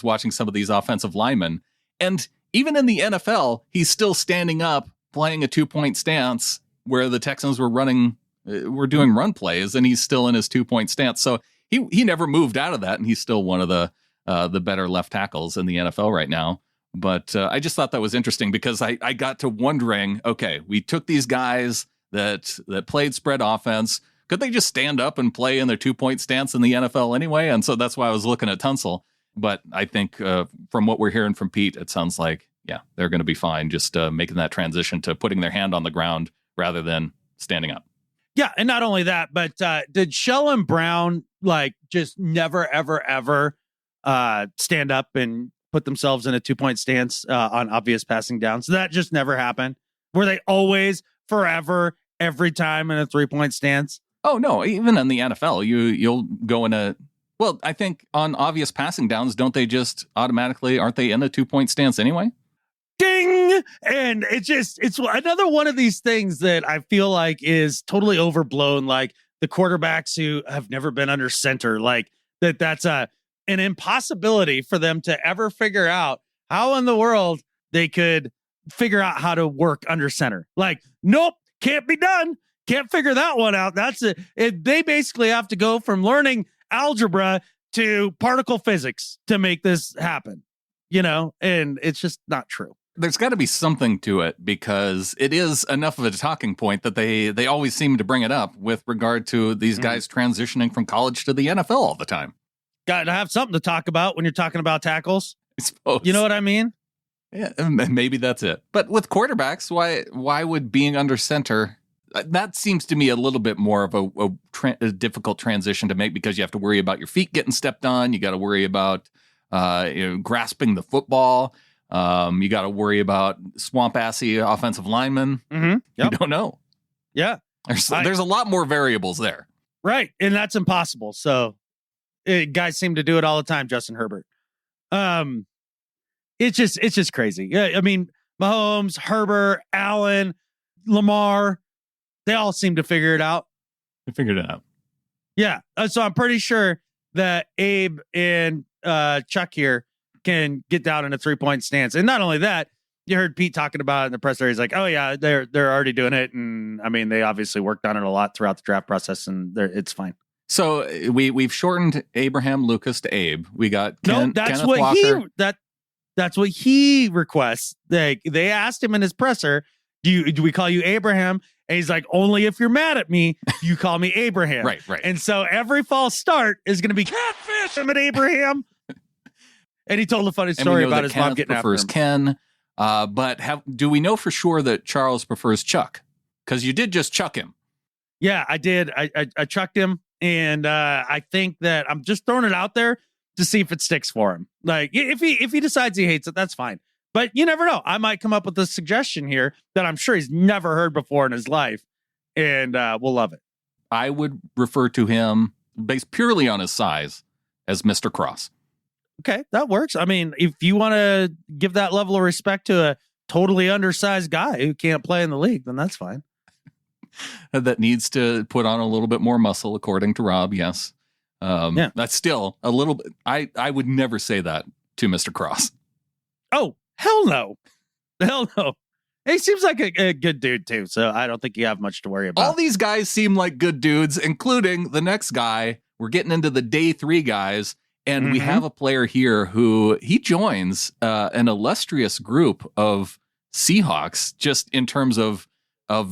watching some of these offensive linemen, and even in the NFL, he's still standing up playing a 2-point stance where the Texans were doing run plays, and he's still in his 2-point stance. So he never moved out of that, and he's still one of the better left tackles in the NFL right now. But I just thought that was interesting because I got to wondering, okay, we took these guys that played spread offense. Could they just stand up and play in their 2-point stance in the NFL anyway? And so that's why I was looking at Tunsil. But I think from what we're hearing from Pete, it sounds like, yeah, they're going to be fine just making that transition to putting their hand on the ground rather than standing up. Yeah, and not only that, but did Shell and Brown just never, ever, ever stand up and put themselves in a 2-point stance on obvious passing downs? So that just never happened. Were they always, forever, every time in a 3-point stance? Oh, no. Even in the NFL, you'll go in a... Well, I think on obvious passing downs, don't they just automatically... Aren't they in a 2-point stance anyway? Ding! And it's another one of these things that I feel like is totally overblown. Like the quarterbacks who have never been under center, that's an impossibility for them to ever figure out how in the world they could figure out how to work under center. Nope, can't be done. Can't figure that one out. That's it. They basically have to go from learning algebra to particle physics to make this happen, and it's just not true. There's got to be something to it because it is enough of a talking point that they always seem to bring it up with regard to these guys transitioning from college to the NFL all the time. Got to have something to talk about when you're talking about tackles. I suppose. You know what I mean? Yeah, maybe that's it. But with quarterbacks, why would being under center... That seems to me a little bit more of a difficult transition to make because you have to worry about your feet getting stepped on. You got to worry about grasping the football. You got to worry about swamp-assy offensive linemen. Mm-hmm. Yep. You don't know. Yeah. There's a lot more variables there. Right. And that's impossible. So guys seem to do it all the time, Justin Herbert. It's just crazy. Yeah. I mean, Mahomes, Herbert, Allen, Lamar, they all seem to figure it out. They figured it out. Yeah. So I'm pretty sure that Abe and Chuck here can get down in a 3-point stance. And not only that, you heard Pete talking about it in the press. He's like, oh, yeah, they're already doing it. And I mean, they obviously worked on it a lot throughout the draft process, and it's fine. So we've shortened Abraham Lucas to Abe. We got Kenneth what Walker. That's what he requests. They asked him in his presser, do we call you Abraham? And he's like, only if you're mad at me, you call me Abraham. Right. And so every false start is going to be catfish him at Abraham. And he told a funny story about his mom getting after him. Ken, but do we know for sure that Charles prefers Chuck? Because you did just chuck him. Yeah, I did. I chucked him, and I think that I'm just throwing it out there to see if it sticks for him. If he decides he hates it, that's fine. But you never know. I might come up with a suggestion here that I'm sure he's never heard before in his life, and we'll love it. I would refer to him, based purely on his size, as Mr. Cross. Okay, that works. I mean, if you want to give that level of respect to a totally undersized guy who can't play in the league, then that's fine. That needs to put on a little bit more muscle, according to Rob, yes. Yeah. That's still a little bit... I would never say that to Mr. Cross. Oh, hell no. Hell no. He seems like a good dude, too, so I don't think you have much to worry about. All these guys seem like good dudes, including the next guy. We're getting into the day 3 guys, and we have a player here who he joins an illustrious group of Seahawks, just in terms of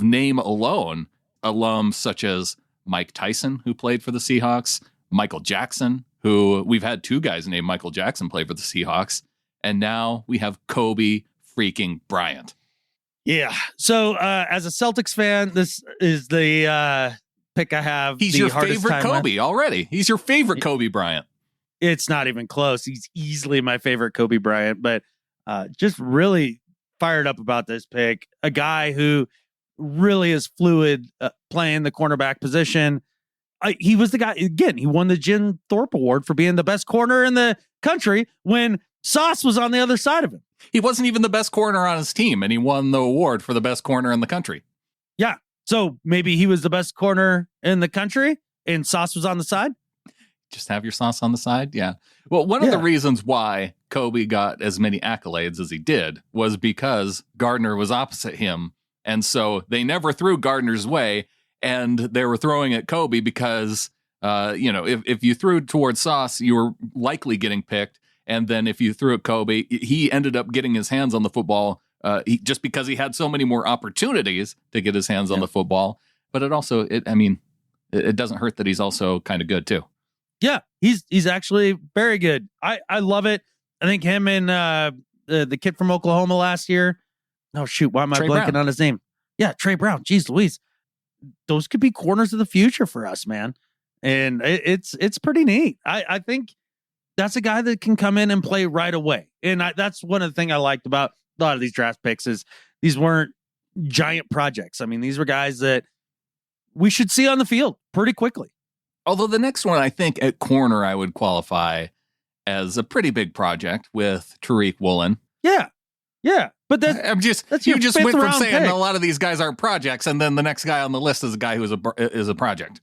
name alone. Alums such as Mike Tyson, who played for the Seahawks, Michael Jackson, who we've had 2 guys named Michael Jackson play for the Seahawks, and now we have Kobe freaking Bryant. Yeah. So as a Celtics fan, this is the pick I have. He's your favorite Kobe already. He's your favorite Kobe Bryant. It's not even close. He's easily my favorite Kobe Bryant, but just really fired up about this pick. A guy who really is fluid playing the cornerback position. He was the guy, again, he won the Jim Thorpe Award for being the best corner in the country when Sauce was on the other side of him. He wasn't even the best corner on his team, and he won the award for the best corner in the country. Yeah. So maybe he was the best corner in the country and Sauce was on the side? Just have your Sauce on the side? Yeah. Well, one of the reasons why Kobe got as many accolades as he did was because Gardner was opposite him. And so they never threw Gardner's way, and they were throwing at Kobe because, if you threw towards Sauce, you were likely getting picked. And then if you threw at Kobe, he ended up getting his hands on the football just because he had so many more opportunities to get his hands on the football. But it also, it doesn't hurt that he's also kind of good too. Yeah, he's actually very good. I love it. I think him and the kid from Oklahoma last year. Oh shoot, why am I blanking on his name? Yeah, Trey Brown. Jeez Louise. Those could be corners of the future for us, man. And it's pretty neat. I think that's a guy that can come in and play right away. And that's one of the things I liked about a lot of these draft picks is these weren't giant projects. I mean, these were guys that we should see on the field pretty quickly. Although the next one, I think at corner, I would qualify as a pretty big project with Tariq Woolen. Yeah. But you just went from saying a lot of these guys aren't projects, and then the next guy on the list is a guy who is a project.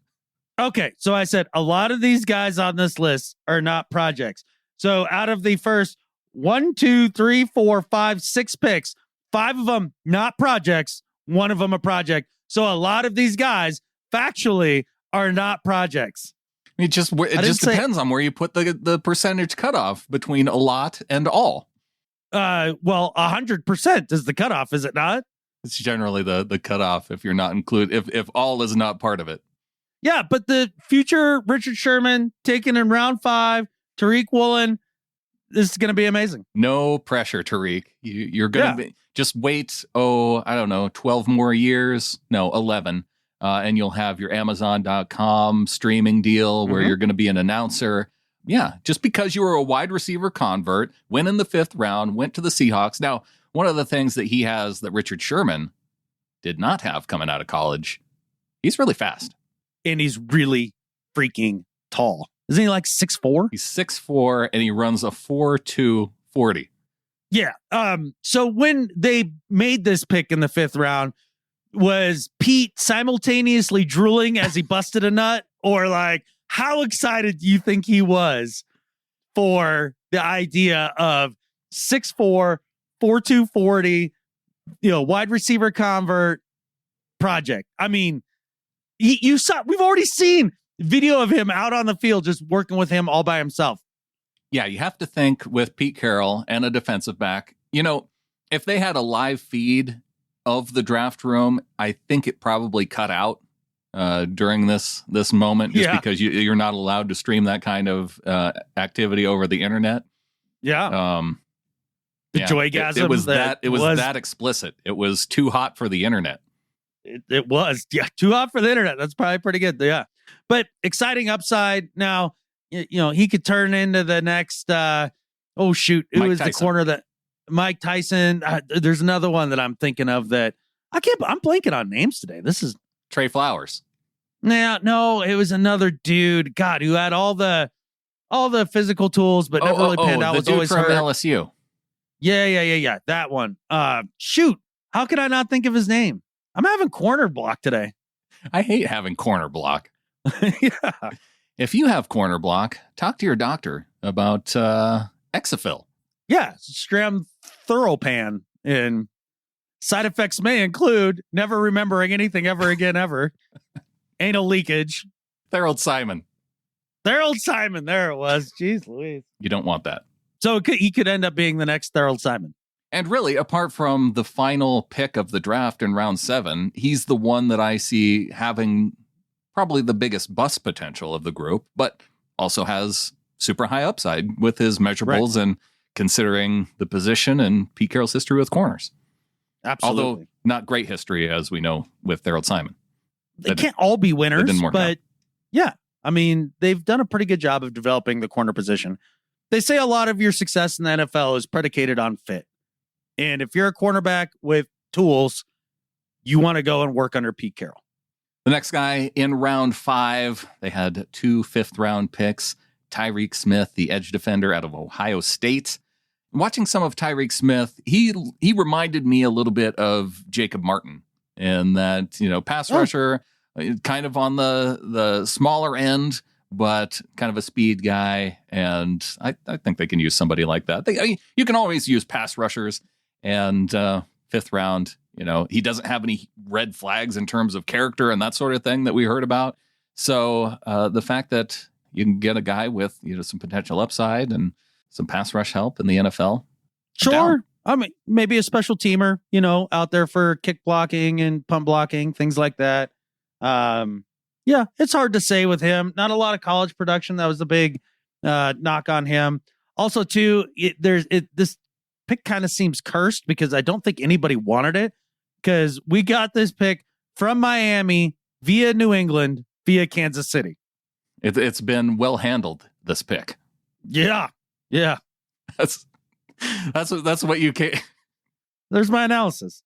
Okay, so I said a lot of these guys on this list are not projects. So out of the first 1, 2, 3, 4, 5, 6 picks, 5 of them not projects, 1 of them a project. So a lot of these guys factually are not projects. It just depends on where you put the percentage cutoff between a lot and all. Well, 100% is the cutoff, is it not? It's generally the cutoff if you're not included, if all is not part of it. Yeah, but the future Richard Sherman taken in round 5, Tariq Woolen, this is going to be amazing. No pressure, Tariq. You're going to just wait, 12 more years. No, 11. And you'll have your Amazon.com streaming deal where you're going to be an announcer. Yeah, just because you were a wide receiver convert, went in the 5th round, went to the Seahawks. Now, one of the things that he has that Richard Sherman did not have coming out of college, he's really fast. And he's really freaking tall. Isn't he like 6'4"? He's 6'4", and he runs a 4.2 40. Yeah. So when they made this pick in the 5th round, was Pete simultaneously drooling as he busted a nut, or like how excited do you think he was for the idea of 6'4", 4.2 40, wide receiver convert project? I mean, we've already seen video of him out on the field just working with him all by himself. Yeah, you have to think with Pete Carroll and a defensive back, if they had a live feed of the draft room, I think it probably cut out during this moment just because you're not allowed to stream that kind of activity over the internet. Yeah. The joygasm. It was that explicit. It was too hot for the internet. It was. Yeah. Too hot for the internet. That's probably pretty good. Yeah. But exciting upside. Now, he could turn into the next, who is the corner that Mike Tyson. There's another one that I'm thinking of that I'm blanking on names today. This is Trey Flowers. No, it was another dude. God, who had all the physical tools, but never really panned out. The was dude always from hurt. LSU. Yeah. That one. Shoot. How could I not think of his name? I'm having corner block today. I hate having corner block. Yeah. If you have corner block, talk to your doctor about Exafil. Yeah, Stram Thoropan, and side effects may include never remembering anything ever again, ever. Anal leakage. Harold Simon. There it was. Jeez Louise. You don't want that. So he could end up being the next Harold Simon. And really, apart from the final pick of the draft in round 7, he's the one that I see having probably the biggest bust potential of the group, but also has super high upside with his measurables and considering the position and Pete Carroll's history with corners. Absolutely. Although not great history, as we know, with Harold Simon. They can't all be winners, but out. Yeah, I mean, they've done a pretty good job of developing the corner position. They say a lot of your success in the NFL is predicated on fit. And if you're a cornerback with tools, you want to go and work under Pete Carroll. The next guy in round 5, they had 2 5th-round picks. Tyreek Smith, the edge defender out of Ohio State. Watching some of Tyreek Smith, he reminded me a little bit of Jacob Martin in that, pass rusher, kind of on the smaller end, but kind of a speed guy. And I think they can use somebody like that. You can always use pass rushers. And 5th round, he doesn't have any red flags in terms of character and that sort of thing that we heard about. So the fact that you can get a guy with some potential upside and some pass rush help in the NFL. Sure. I mean, maybe a special teamer, out there for kick blocking and punt blocking, things like that. Yeah, it's hard to say with him. Not a lot of college production. That was the big knock on him. Also, too, this pick kind of seems cursed because I don't think anybody wanted it, because we got this pick from Miami via New England via Kansas City. It's been well handled, this pick. Yeah. That's what you can. There's my analysis.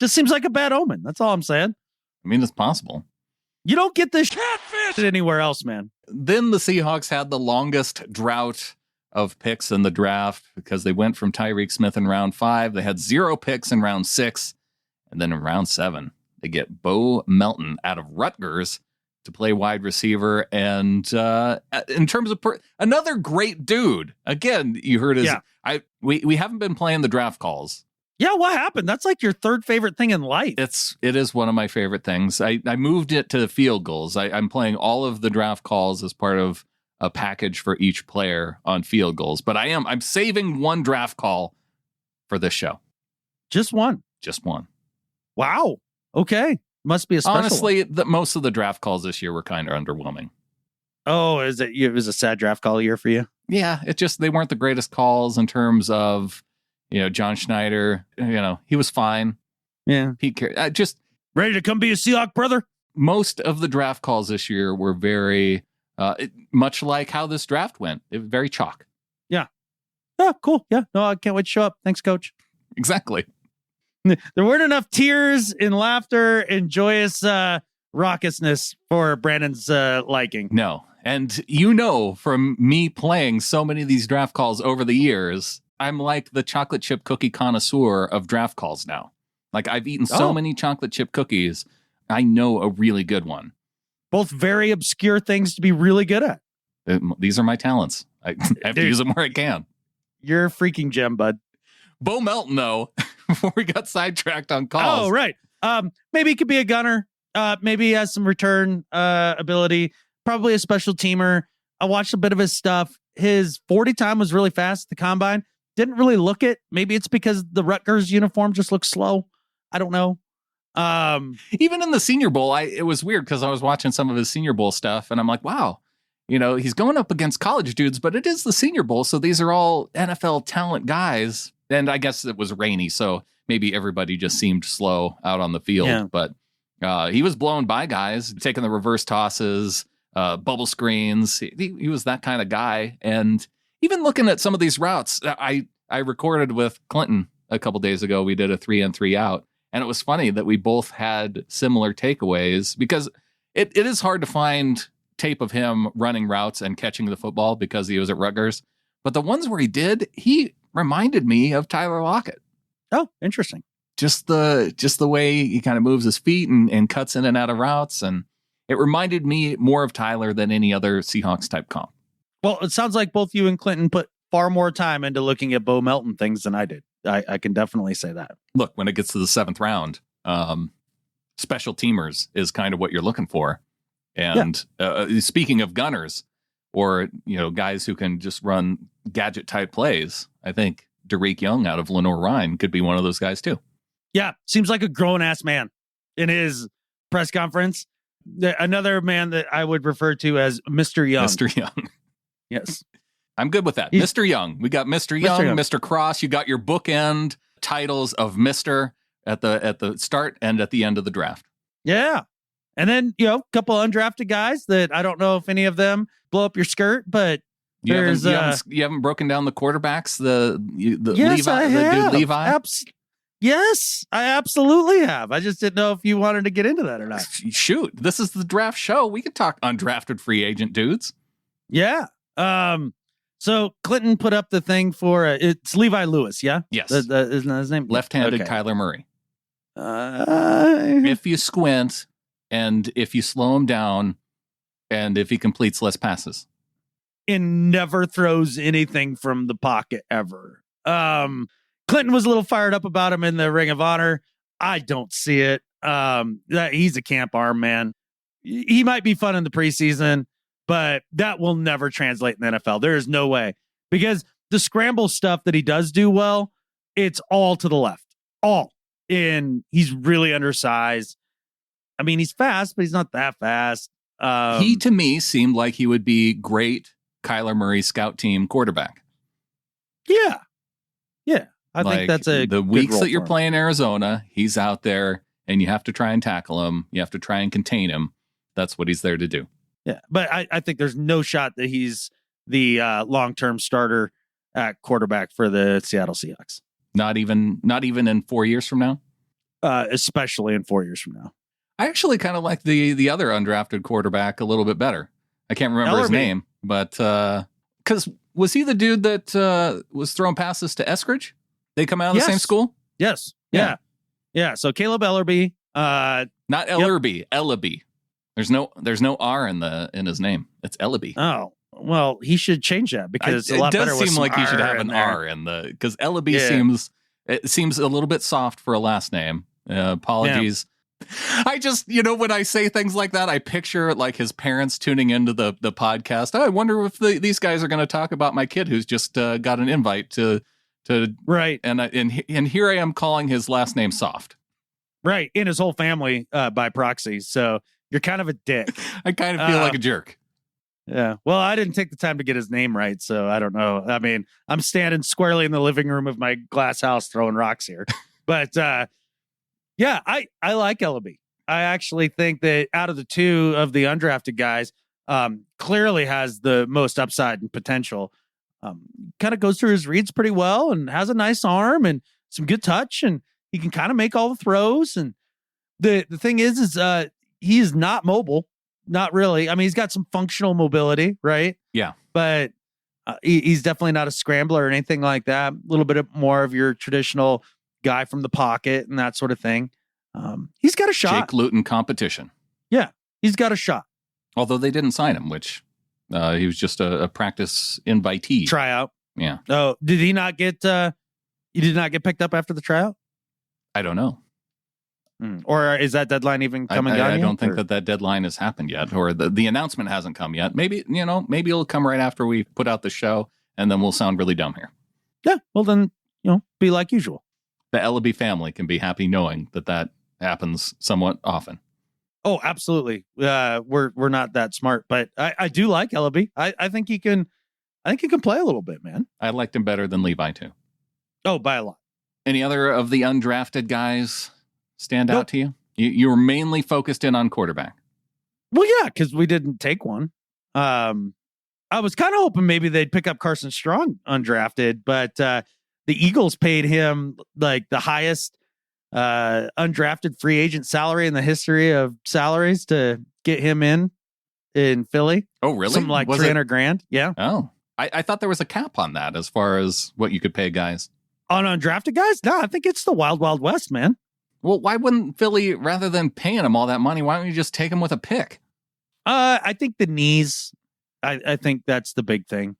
Just seems like a bad omen. That's all I'm saying. I mean, it's possible. You don't get this catfish anywhere else, man. Then the Seahawks had the longest drought of picks in the draft because they went from Tyreek Smith in round 5. They had 0 picks in round 6. And then in round 7, they get Bo Melton out of Rutgers to play wide receiver. And in terms of another great dude, again, you heard his. Yeah. We haven't been playing the draft calls. Yeah, what happened? That's like your third favorite thing in life. It is one of my favorite things. I moved it to field goals. I'm playing all of the draft calls as part of a package for each player on field goals. But I'm saving one draft call for this show. Just one. Wow. Okay. Must be a special Honestly, most of the draft calls this year were kind of underwhelming. Oh, it was a sad draft call year for you? Yeah, they weren't the greatest calls in terms of, John Schneider, he was fine. Yeah. Pete, just ready to come be a Seahawk, brother? Most of the draft calls this year were very, much like how this draft went. It was very chalk. Yeah. Oh, cool. Yeah. No, I can't wait to show up. Thanks, coach. Exactly. There weren't enough tears and laughter and joyous raucousness for Brandon's liking. No. And from me playing so many of these draft calls over the years, I'm like the chocolate chip cookie connoisseur of draft calls now. Like, I've eaten so many chocolate chip cookies, I know a really good one. Both very obscure things to be really good at. These are my talents. I have to use them where I can. You're a freaking gem, bud. Bo Melton, though, before we got sidetracked on calls. Oh, right. Maybe he could be a gunner. Maybe he has some return ability. Probably a special teamer. I watched a bit of his stuff. His 40 time was really fast at the combine. Didn't really look it. Maybe it's because the Rutgers uniform just looks slow. I don't know. Even in the Senior Bowl, it was weird because I was watching some of his Senior Bowl stuff, and I'm like, wow, he's going up against college dudes, but it is the Senior Bowl, so these are all NFL talent guys. And I guess it was rainy, so maybe everybody just seemed slow out on the field. Yeah. But he was blowing by guys, taking the reverse tosses, bubble screens. He was that kind of guy. And even looking at some of these routes, I recorded with Clinton a couple days ago. We did a 3-in-3 out. And it was funny that we both had similar takeaways because it is hard to find tape of him running routes and catching the football because he was at Rutgers. But the ones where he reminded me of Tyler Lockett. Oh, interesting. Just the way he kind of moves his feet and cuts in and out of routes. And it reminded me more of Tyler than any other Seahawks type comp. Well, it sounds like both you and Clinton put far more time into looking at Bo Melton things than I did. I can definitely say that. Look, when it gets to the 7th round, special teamers is kind of what you're looking for. And speaking of gunners or, guys who can just run gadget type plays, I think Derek Young out of Lenore-Rhyne could be one of those guys too. Yeah. Seems like a grown ass man in his press conference. Another man that I would refer to as Mr. Young. Mr. Young. Yes. I'm good with that. Mr. Young. We got Mr. Young, Mr. Cross. You got your bookend titles of Mr. at the start and at the end of the draft. Yeah. And then, a couple undrafted guys that I don't know if any of them blow up your skirt, but you haven't broken down the quarterbacks, yes, Levi, I have. The dude Levi? Yes, I absolutely have. I just didn't know if you wanted to get into that or not. Shoot, this is the draft show. We could talk undrafted free agent dudes. Yeah. So Clinton put up the thing for it's Levi Lewis, yeah? Yes. Isn't that his name? Left-handed Kyler Murray. If you squint and if you slow him down and if he completes less passes. And never throws anything from the pocket ever. Clinton was a little fired up about him in the Ring of Honor. I don't see it. He's a camp arm, man. He might be fun in the preseason, but that will never translate in the NFL. There is no way. Because the scramble stuff that he does do well, it's all to the left. All. And he's really undersized. I mean, he's fast, but he's not that fast. He, to me, seemed like he would be great Kyler Murray scout team quarterback. Yeah. Yeah. I think that's the weeks that you're playing Arizona, he's out there and you have to try and tackle him. You have to try and contain him. That's what he's there to do. Yeah. But I think there's no shot that he's the long-term starter at quarterback for the Seattle Seahawks. Not even in 4 years from now? Especially in 4 years from now. I actually kind of like the other undrafted quarterback a little bit better. I can't remember his name, but because was he the dude that was throwing passes to Eskridge? They come out of the same school? Yes. Yeah. So Caleb Ellerby. Not Ellerby, Ellaby. There's no R in his name. It's Ellaby. Oh, well, he should change that because it's a lot better. It does seem like he should have an R in the because Ellaby seems a little bit soft for a last name. Apologies. Yeah. I just, when I say things like that, I picture like his parents tuning into the podcast. I wonder if these guys are going to talk about my kid who's just got an invite to right. And here I am calling his last name soft. Right. And his whole family by proxy. So you're kind of a dick. I kind of feel like a jerk. Yeah. Well, I didn't take the time to get his name right, so I don't know. I mean, I'm standing squarely in the living room of my glass house throwing rocks here. But yeah, I like Ellaby. I actually think that out of the two of the undrafted guys, clearly has the most upside and potential. Kind of goes through his reads pretty well and has a nice arm and some good touch, and he can kind of make all the throws. And the thing is he is not mobile. Not really. I mean, he's got some functional mobility, right? Yeah. But he's definitely not a scrambler or anything like that. A little bit more of your traditional guy from the pocket and that sort of thing. He's got a shot. Jake Luton competition. Yeah, he's got a shot. Although they didn't sign him, which he was just a practice invitee. Tryout. Yeah. Oh, did he not get, he did not get picked up after the tryout? I don't know. Or is that deadline even coming down I yet? don't think that deadline has happened yet, or the announcement hasn't come yet. Maybe it'll come right after we put out the show, and then we'll sound really dumb here. Yeah, well then, be like usual. The Ellaby family can be happy knowing that happens somewhat often. Oh, absolutely. We're not that smart, but I do like Ellaby. I think he can play a little bit, man. I liked him better than Levi too. Oh, by a lot. Any other of the undrafted guys stand out to you? You were mainly focused in on quarterback. Well, yeah, because we didn't take one. I was kind of hoping maybe they'd pick up Carson Strong undrafted, but the Eagles paid him like the highest undrafted free agent salary in the history of salaries to get him in Philly. Oh, really? Something like $300,000. Yeah. Oh, I thought there was a cap on that as far as what you could pay guys. On undrafted guys? No, I think it's the wild, wild west, man. Well, why wouldn't Philly, rather than paying him all that money, why don't you just take him with a pick? I think the knees, I think that's the big thing.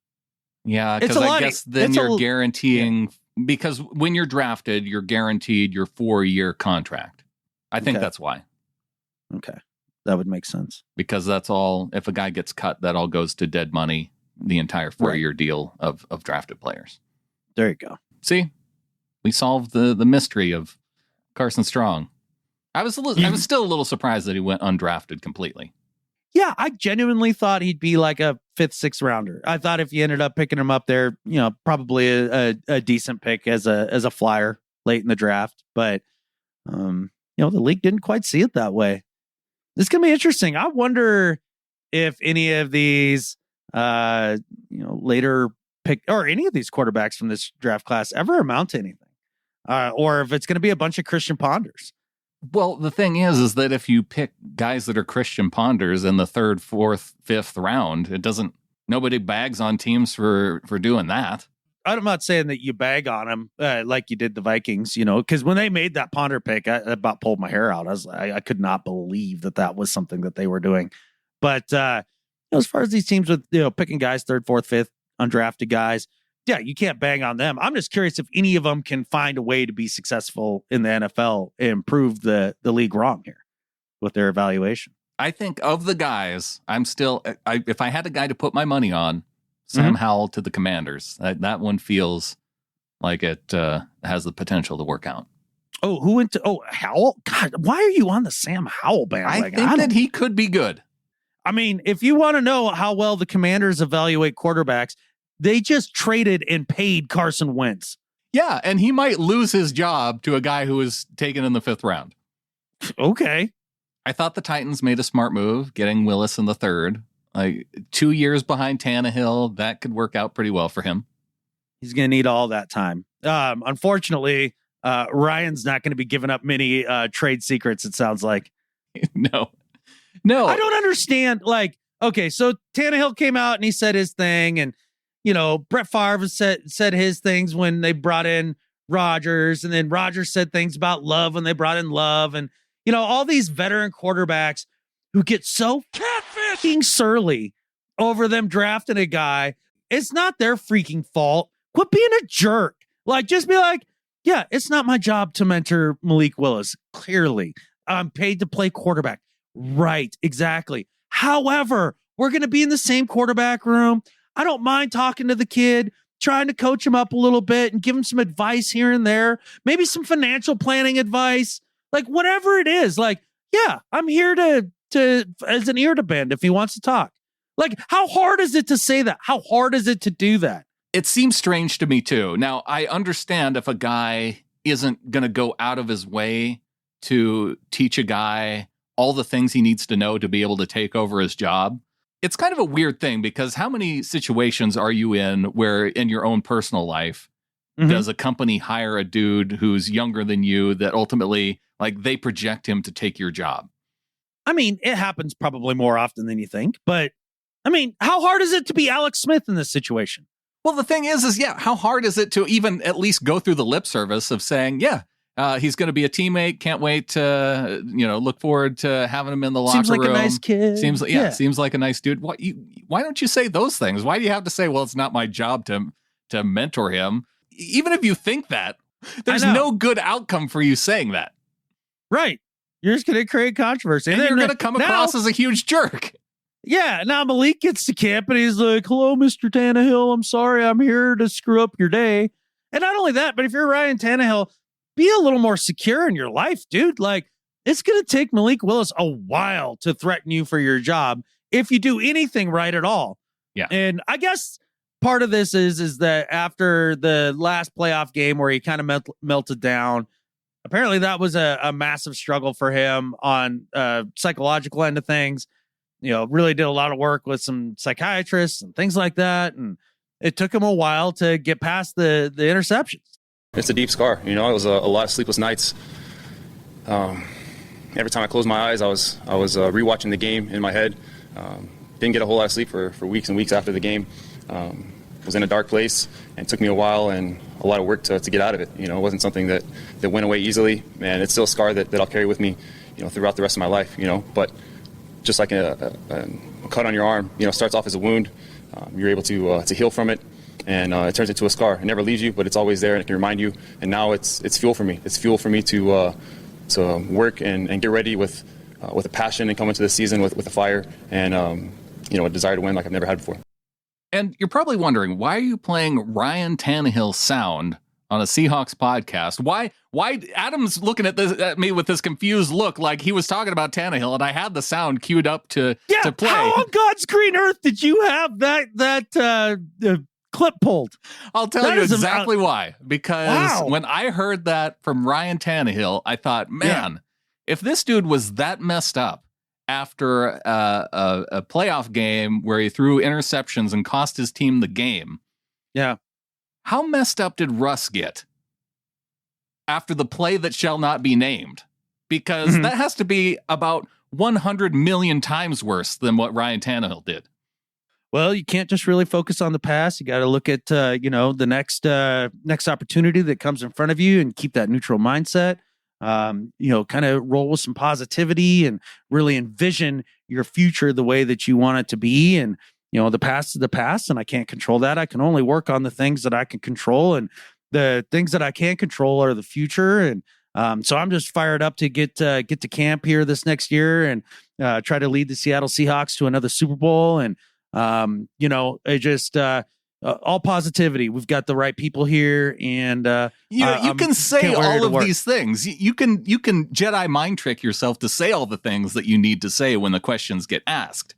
Yeah, because I guess then you're guaranteeing, because when you're drafted, you're guaranteed your 4-year contract. I think that's why. Okay. That would make sense. Because that's all, if a guy gets cut, that all goes to dead money, the entire 4-year deal of drafted players. There you go. See, we solved the mystery of Carson Strong. I was still a little surprised that he went undrafted completely. Yeah, I genuinely thought he'd be like a 5th, 6th rounder. I thought if you ended up picking him up there, probably a decent pick as a flyer late in the draft. But the league didn't quite see it that way. This is gonna be interesting. I wonder if any of these later pick or any of these quarterbacks from this draft class ever amount to anything. Or if it's going to be a bunch of Christian Ponders. Well, the thing is that if you pick guys that are Christian Ponders in the 3rd, 4th, 5th round, nobody bags on teams for doing that. I'm not saying that you bag on them like you did the Vikings, because when they made that Ponder pick, I about pulled my hair out. I could not believe that was something that they were doing. But as far as these teams with picking guys 3rd, 4th, 5th, undrafted guys, yeah, you can't bang on them. I'm just curious if any of them can find a way to be successful in the NFL and prove the league wrong here with their evaluation. I think of the guys, if I had a guy to put my money on, Sam Howell to the Commanders. That one feels like it has the potential to work out. Oh, who went to? Oh, Howell. God, why are you on the Sam Howell bandwagon? I think that he could be good. I mean, if you want to know how well the Commanders evaluate quarterbacks, they just traded and paid Carson Wentz. Yeah, and he might lose his job to a guy who was taken in the 5th round. Okay. I thought the Titans made a smart move, getting Willis in the 3rd. Like 2 years behind Tannehill, that could work out pretty well for him. He's going to need all that time. Unfortunately, Ryan's not going to be giving up many trade secrets, it sounds like. No. I don't understand. Like, okay, so Tannehill came out and he said his thing, and Brett Favre said his things when they brought in Rodgers, and then Rodgers said things about Love when they brought in Love, and all these veteran quarterbacks who get so catfishing surly over them drafting a guy. It's not their freaking fault. Quit being a jerk. Like, just be like, yeah, it's not my job to mentor Malik Willis. Clearly, I'm paid to play quarterback. Right, exactly. However, we're going to be in the same quarterback room. I don't mind talking to the kid, trying to coach him up a little bit and give him some advice here and there, maybe some financial planning advice, like whatever it is. Like, yeah, I'm here to as an ear to bend if he wants to talk. Like, how hard is it to say that? How hard is it to do that? It seems strange to me too. Now, I understand if a guy isn't going to go out of his way to teach a guy all the things he needs to know to be able to take over his job. It's kind of a weird thing because how many situations are you in where in your own personal life does a company hire a dude who's younger than you that ultimately, like, they project him to take your job? I mean, it happens probably more often than you think, but I mean, how hard is it to be Alex Smith in this situation? Well, the thing is, yeah, how hard is it to even at least go through the lip service of saying, yeah, he's going to be a teammate. Can't wait to, look forward to having him in the locker room. Seems like a nice kid. Seems like a nice dude. Why don't you say those things? Why do you have to say, well, it's not my job to mentor him? Even if you think that, there's no good outcome for you saying that. Right. You're just going to create controversy. And you're going to come across as a huge jerk. Yeah. Now Malik gets to camp and he's like, hello, Mr. Tannehill. I'm sorry. I'm here to screw up your day. And not only that, but if you're Ryan Tannehill, be a little more secure in your life, dude. Like, it's going to take Malik Willis a while to threaten you for your job if you do anything right at all. Yeah. And I guess part of this is that after the last playoff game where he kind of melted down, apparently that was a massive struggle for him on psychological end of things. Really did a lot of work with some psychiatrists and things like that. And it took him a while to get past the interceptions. It's a deep scar. It was a lot of sleepless nights. Every time I closed my eyes, I was rewatching the game in my head. Didn't get a whole lot of sleep for weeks and weeks after the game. Was in a dark place, and it took me a while and a lot of work to get out of it. It wasn't something that went away easily, and it's still a scar that I'll carry with me, throughout the rest of my life. But just like a cut on your arm, starts off as a wound. You're able to heal from it. And it turns into a scar. It never leaves you, but it's always there, and it can remind you. And now it's fuel for me. It's fuel for me to work and get ready with a passion and come into the season with a fire and a desire to win like I've never had before. And you're probably wondering, why are you playing Ryan Tannehill's sound on a Seahawks podcast? Why Adam's looking at me with this confused look like he was talking about Tannehill, and I had the sound queued up to play. How on God's green earth did you have that clip pulled? I'll tell you exactly why. Because when I heard that from Ryan Tannehill, I thought, man, if this dude was that messed up after a playoff game where he threw interceptions and cost his team the game, how messed up did Russ get after the play that shall not be named? Because that has to be about 100 million times worse than what Ryan Tannehill did. Well, you can't just really focus on the past. You got to look at, the next opportunity that comes in front of you and keep that neutral mindset. Kind of roll with some positivity and really envision your future the way that you want it to be. And, the past is the past, and I can't control that. I can only work on the things that I can control, and the things that I can't control are the future. And so I'm just fired up to get to camp here this next year and try to lead the Seattle Seahawks to another Super Bowl. And, it just all positivity. We've got the right people here, and you can say all of these things. You can Jedi mind trick yourself to say all the things that you need to say when the questions get asked.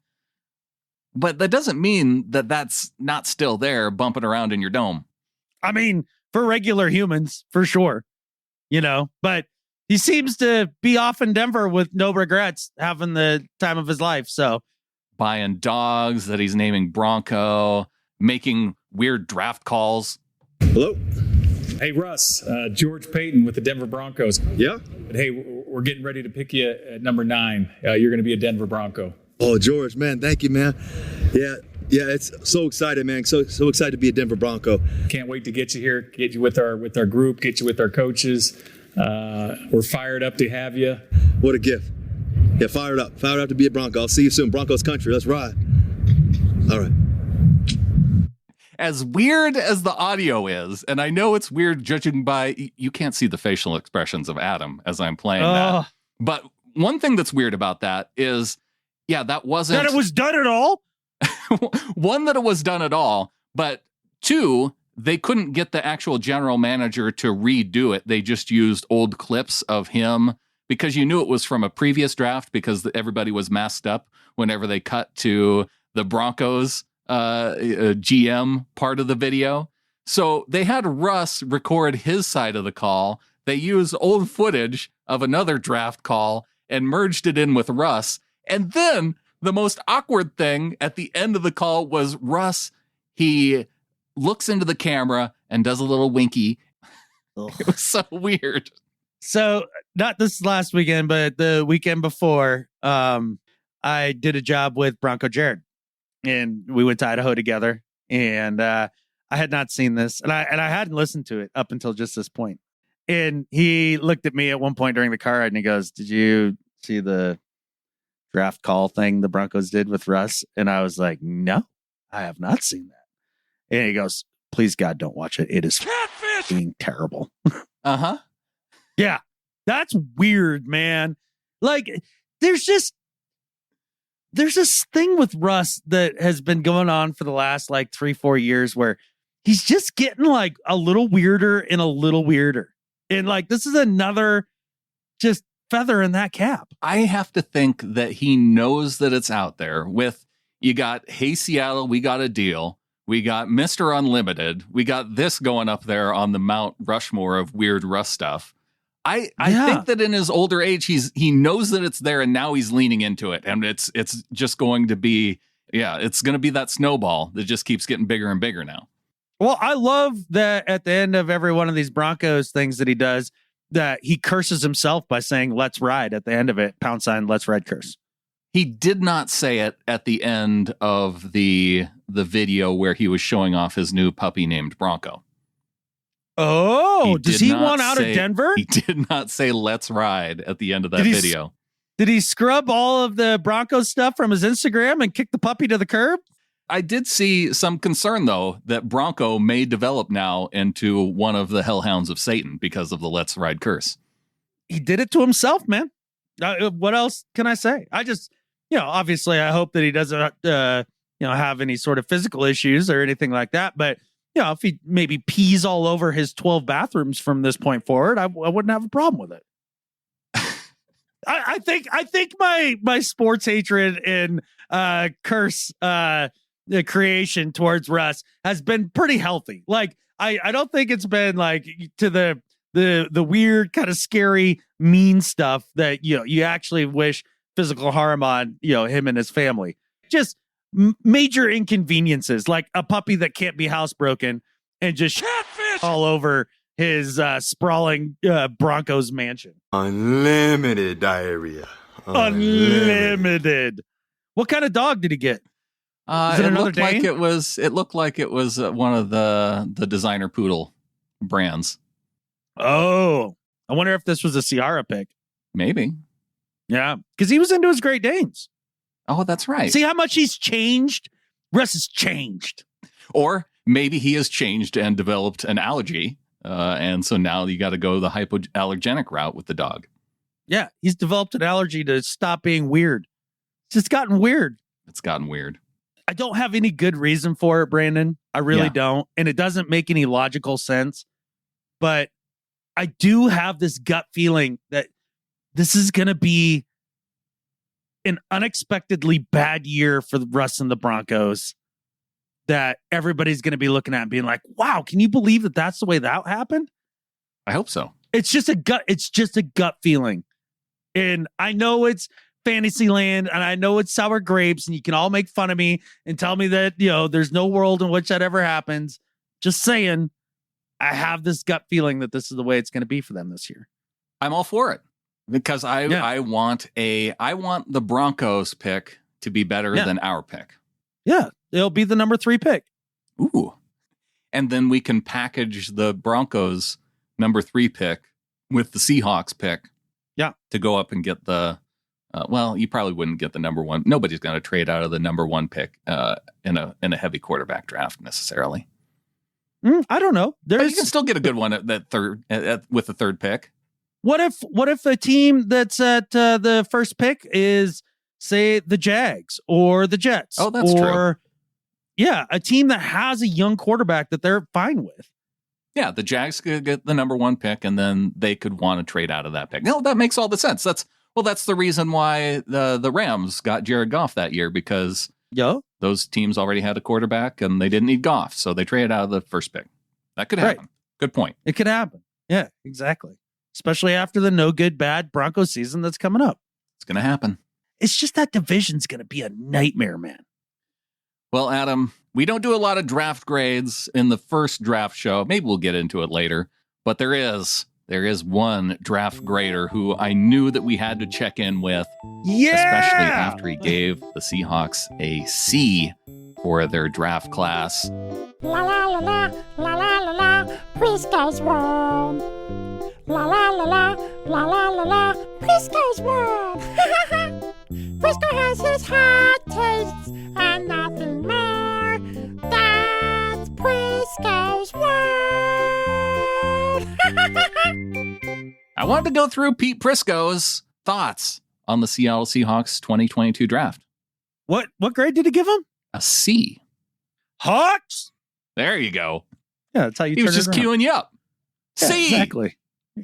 But that doesn't mean that that's not still there bumping around in your dome. I mean, for regular humans, for sure, but he seems to be off in Denver with no regrets, having the time of his life. So buying dogs that he's naming Bronco, making weird draft calls. Hello. Hey, Russ, George Payton with the Denver Broncos. Yeah. But hey, we're getting ready to pick you at number 9. You're going to be a Denver Bronco. Oh, George, man, thank you, man. Yeah, it's so excited, man. So excited to be a Denver Bronco. Can't wait to get you here, get you with our group, get you with our coaches. We're fired up to have you. What a gift. Yeah, fired up to be a Bronco. I'll see you soon. Broncos country. Let's ride. All right. As weird as the audio is, and I know it's weird judging by, you can't see the facial expressions of Adam as I'm playing that. But one thing that's weird about that is, that wasn't... That it was done at all? One, that it was done at all, but 2, they couldn't get the actual general manager to redo it. They just used old clips of him because you knew it was from a previous draft because everybody was masked up whenever they cut to the Broncos GM part of the video. So they had Russ record his side of the call. They used old footage of another draft call and merged it in with Russ. And then the most awkward thing at the end of the call was Russ. He looks into the camera and does a little winky. It was so weird. So not this last weekend, but the weekend before, I did a job with Bronco Jared. And we went to Idaho together, and I had not seen this, and I hadn't listened to it up until just this point. And he looked at me at one point during the car ride, and he goes, "Did you see the draft call thing the Broncos did with Russ?" And I was like, "No, I have not seen that." And he goes, "Please God, don't watch it. It is being terrible." Yeah, that's weird, man. Like, there's this thing with Russ that has been going on for the last 3-4 years where he's just getting a little weirder and a little weirder. And this is another just feather in that cap. I have to think that he knows that it's out there with, you got, "Hey, Seattle, we got a deal. We got Mr. Unlimited. We got this going up there on the Mount Rushmore of weird Russ stuff." I think that in his older age, he knows that it's there, and now he's leaning into it, and it's just going to be, it's going to be that snowball that just keeps getting bigger and bigger now. Well, I love that at the end of every one of these Broncos things that he does, that he curses himself by saying "Let's ride" at the end of it. # Let's ride curse. He did not say it at the end of the video where he was showing off his new puppy named Bronco. Oh, does he want out of Denver? He did not say "Let's ride" at the end of that video. Did he scrub all of the Broncos stuff from his Instagram and kick the puppy to the curb? I did see some concern, though, that Bronco may develop now into one of the hellhounds of Satan because of the "Let's ride" curse. He did it to himself, man. What else can I say? I just, obviously I hope that he doesn't, have any sort of physical issues or anything like that. But if he maybe pees all over his 12 bathrooms from this point forward, I wouldn't have a problem with it. I think my sports hatred and curse the creation towards Russ has been pretty healthy. I don't think it's been to the weird kind of scary mean stuff that you actually wish physical harm on him and his family. Just major inconveniences, like a puppy that can't be housebroken and just catfish all over his sprawling Broncos mansion. Unlimited diarrhea. Unlimited. What kind of dog did he get? It looked like it was one of the designer poodle brands. Oh, I wonder if this was a Ciara pick. Maybe. Yeah, because he was into his Great Danes. Oh, that's right. See how much he's changed? Russ has changed. Or maybe he has changed and developed an allergy. And so now you got to go the hypoallergenic route with the dog. Yeah, he's developed an allergy to stop being weird. It's just gotten weird. It's gotten weird. I don't have any good reason for it, Brandon. I really don't. And it doesn't make any logical sense. But I do have this gut feeling that this is going to be an unexpectedly bad year for Russ and the Broncos, that everybody's going to be looking at and being like, wow, can you believe that that's the way that happened? I hope so. It's just a gut feeling. And I know it's fantasy land and I know it's sour grapes and you can all make fun of me and tell me that, there's no world in which that ever happens. Just saying, I have this gut feeling that this is the way it's going to be for them this year. I'm all for it because I want the Broncos pick to be better than our pick. Yeah, it'll be the number 3 pick. Ooh. And then we can package the Broncos number 3 pick with the Seahawks pick. Yeah. To go up and get the, you probably wouldn't get the number 1. Nobody's going to trade out of the number 1 pick in a heavy quarterback draft necessarily. I don't know. But you can still get a good one at that third with the 3rd pick. What if a team that's at the first pick is, say, the Jags or the Jets? Oh, that's true. Yeah, a team that has a young quarterback that they're fine with. Yeah, the Jags could get the number 1 pick, and then they could want to trade out of that pick. No, that makes all the sense. That's the reason why the Rams got Jared Goff that year, because those teams already had a quarterback, and they didn't need Goff, so they traded out of the first pick. That could happen. Right. Good point. It could happen. Yeah, exactly. Especially after the no good, bad Broncos season that's coming up. It's going to happen. It's just that division's going to be a nightmare, man. Well, Adam, we don't do a lot of draft grades in the first draft show. Maybe we'll get into it later. But there is one draft grader who I knew that we had to check in with. Yeah! Especially after he gave the Seahawks a C for their draft class. La la la la, la la la la, Prisco's won. La la la la, la la la la, Prisco's won. Prisco has his hot tastes and nothing more. That's Prisco's won. I wanted to go through Pete Prisco's thoughts on the Seattle Seahawks 2022 draft. What grade did he give him? A C. Hawks? There you go. Yeah, that's how you He was just queuing you up. Yeah, C. Exactly.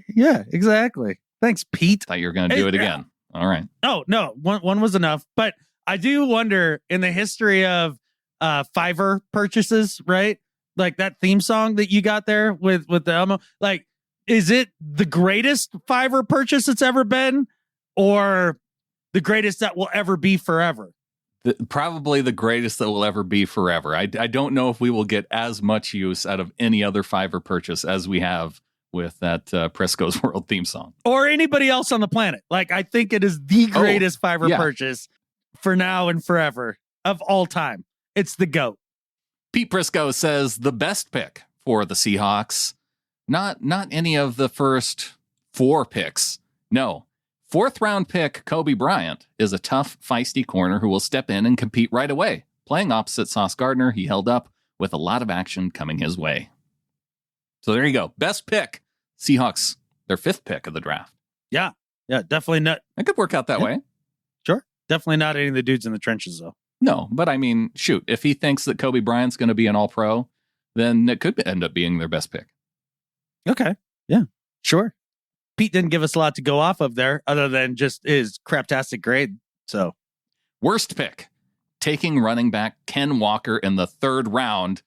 Yeah, exactly. Thanks, Pete. Thought you were going to do it again. All right. Oh, no. One was enough. But I do wonder, in the history of Fiverr purchases, right? Like that theme song that you got there with the Elmo, like, is it the greatest Fiverr purchase it's ever been, or the greatest that will ever be forever? Probably the greatest that will ever be forever. I don't know if we will get as much use out of any other Fiverr purchase as we have with that Prisco's World theme song. Or anybody else on the planet. Like, I think it is the greatest Fiverr purchase for now and forever of all time. It's the GOAT. Pete Prisco says the best pick for the Seahawks, not any of the first 4 picks. No. 4th round pick Kobe Bryant is a tough, feisty corner who will step in and compete right away. Playing opposite Sauce Gardner, he held up with a lot of action coming his way. So there you go. Best pick. Seahawks, their 5th pick of the draft. Yeah, definitely not. It could work out that way. Sure. Definitely not any of the dudes in the trenches, though. No, but I mean, shoot, if he thinks that Kobe Bryant's going to be an all-pro, then it could end up being their best pick. Okay. Yeah, sure. Pete didn't give us a lot to go off of there other than just his craptastic grade. So, worst pick, taking running back Ken Walker in the 3rd round.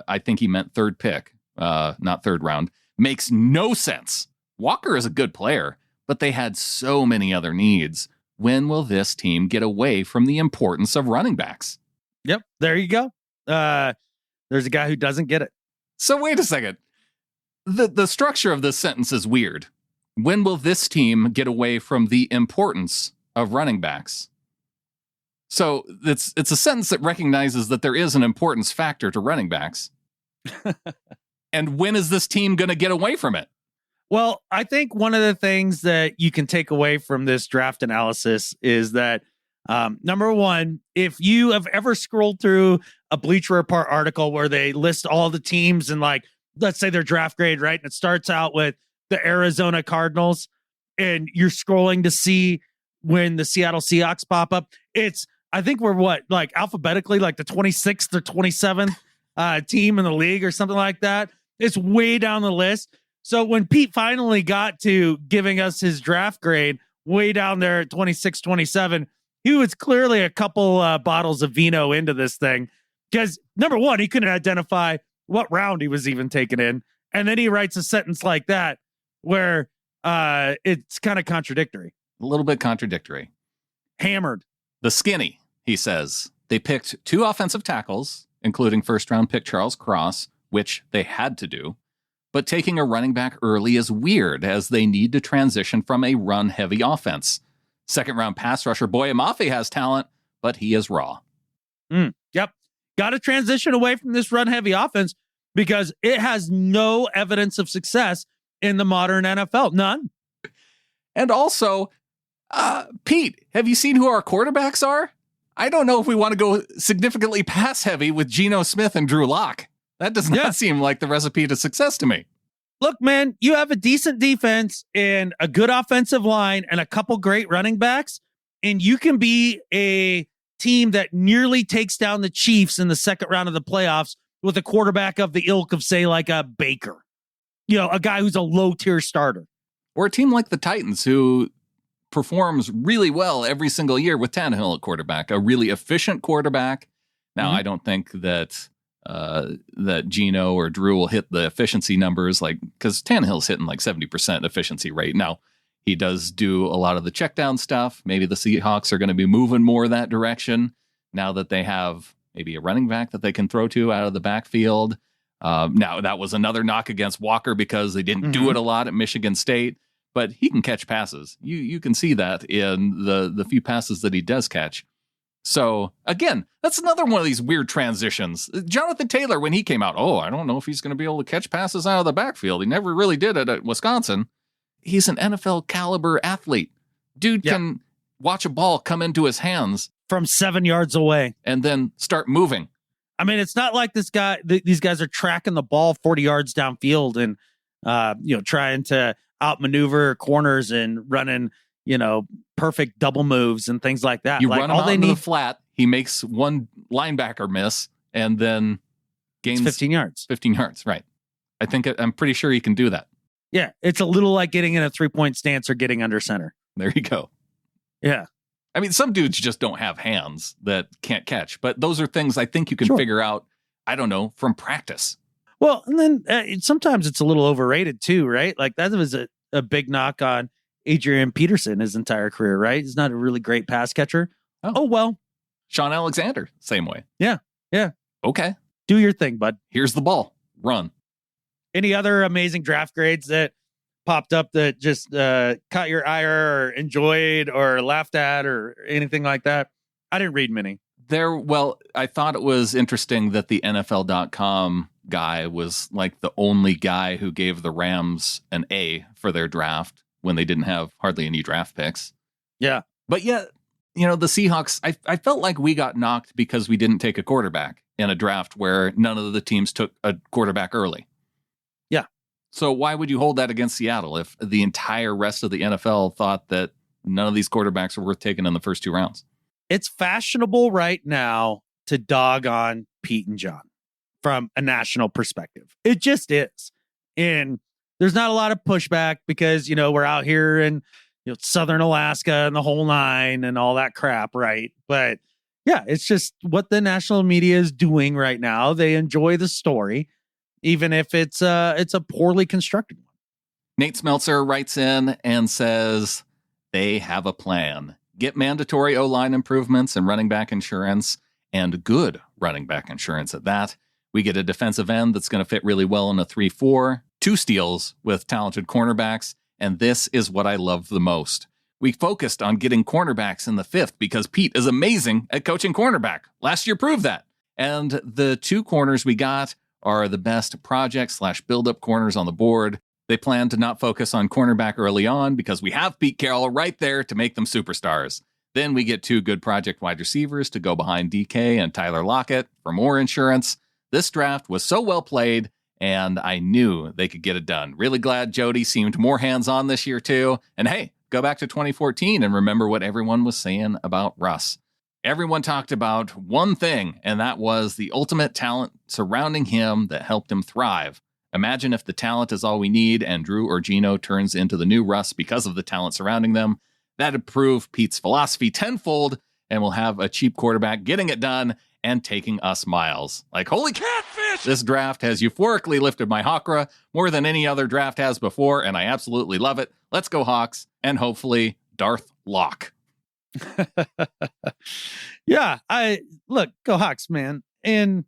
I think he meant 3rd pick, not 3rd round. Makes no sense. Walker is a good player, but they had so many other needs. When will this team get away from the importance of running backs? Yep, there you go. There's a guy who doesn't get it. So wait a second. The structure of this sentence is weird. When will this team get away from the importance of running backs? So it's a sentence that recognizes that there is an importance factor to running backs. And when is this team going to get away from it? Well, I think one of the things that you can take away from this draft analysis is that, number one, if you have ever scrolled through a Bleacher Report article where they list all the teams and, like, let's say their draft grade, right? And it starts out with the Arizona Cardinals, and you're scrolling to see when the Seattle Seahawks pop up. It's I think we're alphabetically, like the 26th or 27th team in the league or something like that. It's way down the list. So when Pete finally got to giving us his draft grade way down there at 26, 27, he was clearly a couple bottles of vino into this thing. Because number one, he couldn't identify what round he was even taken in. And then he writes a sentence like that where it's kind of contradictory. A little bit contradictory. Hammered. The skinny, he says. They picked 2 offensive tackles, including first-round pick Charles Cross, which they had to do. But taking a running back early is weird, as they need to transition from a run-heavy offense. Second-round pass rusher Boye Mafe has talent, but he is raw. Yep. Got to transition away from this run-heavy offense because it has no evidence of success in the modern NFL. None. And also, Pete, have you seen who our quarterbacks are? I don't know if we want to go significantly pass-heavy with Geno Smith and Drew Lock. That does not seem like the recipe to success to me. Look, man, you have a decent defense and a good offensive line and a couple great running backs, and you can be a team that nearly takes down the Chiefs in the second round of the playoffs with a quarterback of the ilk of, say, like a Baker. You know, a guy who's a low-tier starter. Or a team like the Titans, who performs really well every single year with Tannehill at quarterback, a really efficient quarterback. Now, I don't think that that Geno or Drew will hit the efficiency numbers, like, because Tannehill's hitting like 70% efficiency rate. Now, he does do a lot of the check down stuff. Maybe the Seahawks are going to be moving more that direction now that they have maybe a running back that they can throw to out of the backfield. Now, that was another knock against Walker because they didn't do it a lot at Michigan State, but he can catch passes. You can see that in the few passes that he does catch. So, again, that's another one of these weird transitions. Jonathan Taylor, when he came out, I don't know if he's going to be able to catch passes out of the backfield. He never really did it at Wisconsin. He's an NFL caliber athlete. Dude can watch a ball come into his hands from 7 yards away and then start moving. I mean, it's not like these guys are tracking the ball 40 yards downfield and, trying to outmaneuver corners and running, perfect double moves and things like that. You like, run him out into the flat, he makes one linebacker miss and then gains 15 yards. 15 yards, right. I'm pretty sure he can do that. Yeah, it's a little like getting in a 3-point stance or getting under center. There you go. Yeah. I mean, some dudes just don't have hands that can't catch, but those are things I think you can figure out, I don't know, from practice. Well, and then sometimes it's a little overrated too, right? Like that was a big knock on Adrian Peterson his entire career, right? He's not a really great pass catcher. Oh well. Sean Alexander, same way. Yeah. Yeah. Okay. Do your thing, bud. Here's the ball. Run. Any other amazing draft grades that popped up that just caught your eye or enjoyed or laughed at or anything like that? I didn't read many. I thought it was interesting that the NFL.com guy was like the only guy who gave the Rams an A for their draft when they didn't have hardly any draft picks. Yeah. But yet, the Seahawks, I felt like we got knocked because we didn't take a quarterback in a draft where none of the teams took a quarterback early. Yeah. So why would you hold that against Seattle if the entire rest of the NFL thought that none of these quarterbacks were worth taking in the first 2 rounds? It's fashionable right now to dog on Pete and John from a national perspective. It just is. And there's not a lot of pushback because, we're out here in Southern Alaska and the whole nine and all that crap, right? But yeah, it's just what the national media is doing right now. They enjoy the story, even if it's a poorly constructed one. Nate Smeltzer writes in and says they have a plan. Get mandatory O-line improvements and running back insurance, and good running back insurance at that. We get a defensive end that's going to fit really well in a 3-4, 2 steals with talented cornerbacks, and this is what I love the most. We focused on getting cornerbacks in the 5th because Pete is amazing at coaching cornerback. Last year proved that. And the 2 corners we got are the best project/build-up corners on the board. They plan to not focus on cornerback early on because we have Pete Carroll right there to make them superstars. Then we get 2 good project wide receivers to go behind DK and Tyler Lockett for more insurance. This draft was so well played, and I knew they could get it done. Really glad Jody seemed more hands-on this year, too. And hey, go back to 2014 and remember what everyone was saying about Russ. everyone talked about one thing, and that was the ultimate talent surrounding him that helped him thrive. Imagine if the talent is all we need and Drew or Gino turns into the new Russ because of the talent surrounding them. That'd prove Pete's philosophy tenfold, and we'll have a cheap quarterback getting it done and taking us miles. Like, holy catfish! This draft has euphorically lifted my Hawkra more than any other draft has before, and I absolutely love it. Let's go Hawks, and hopefully Darth Locke. Yeah, go Hawks, man. And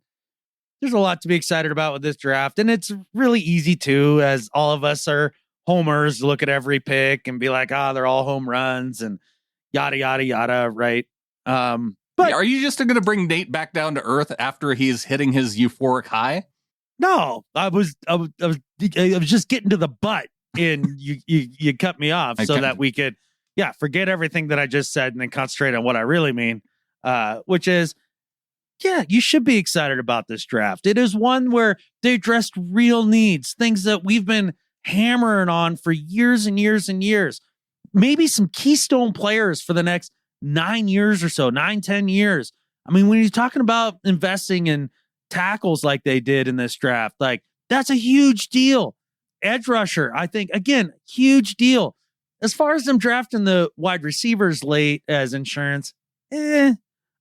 there's a lot to be excited about with this draft. And it's really easy too, as all of us are homers, look at every pick and be like, they're all home runs and yada, yada, yada. Right. But are you just going to bring Nate back down to earth after he's hitting his euphoric high? No, I was just getting to the butt and you cut me off that we could, forget everything that I just said and then concentrate on what I really mean, which is, you should be excited about this draft. It is one where they addressed real needs, things that we've been hammering on for years and years and years. Maybe some keystone players for the next 9 years or so, 9-10 years. I mean, when you're talking about investing in tackles like they did in this draft, like that's a huge deal. Edge rusher, I think, again, huge deal. As far as them drafting the wide receivers late as insurance,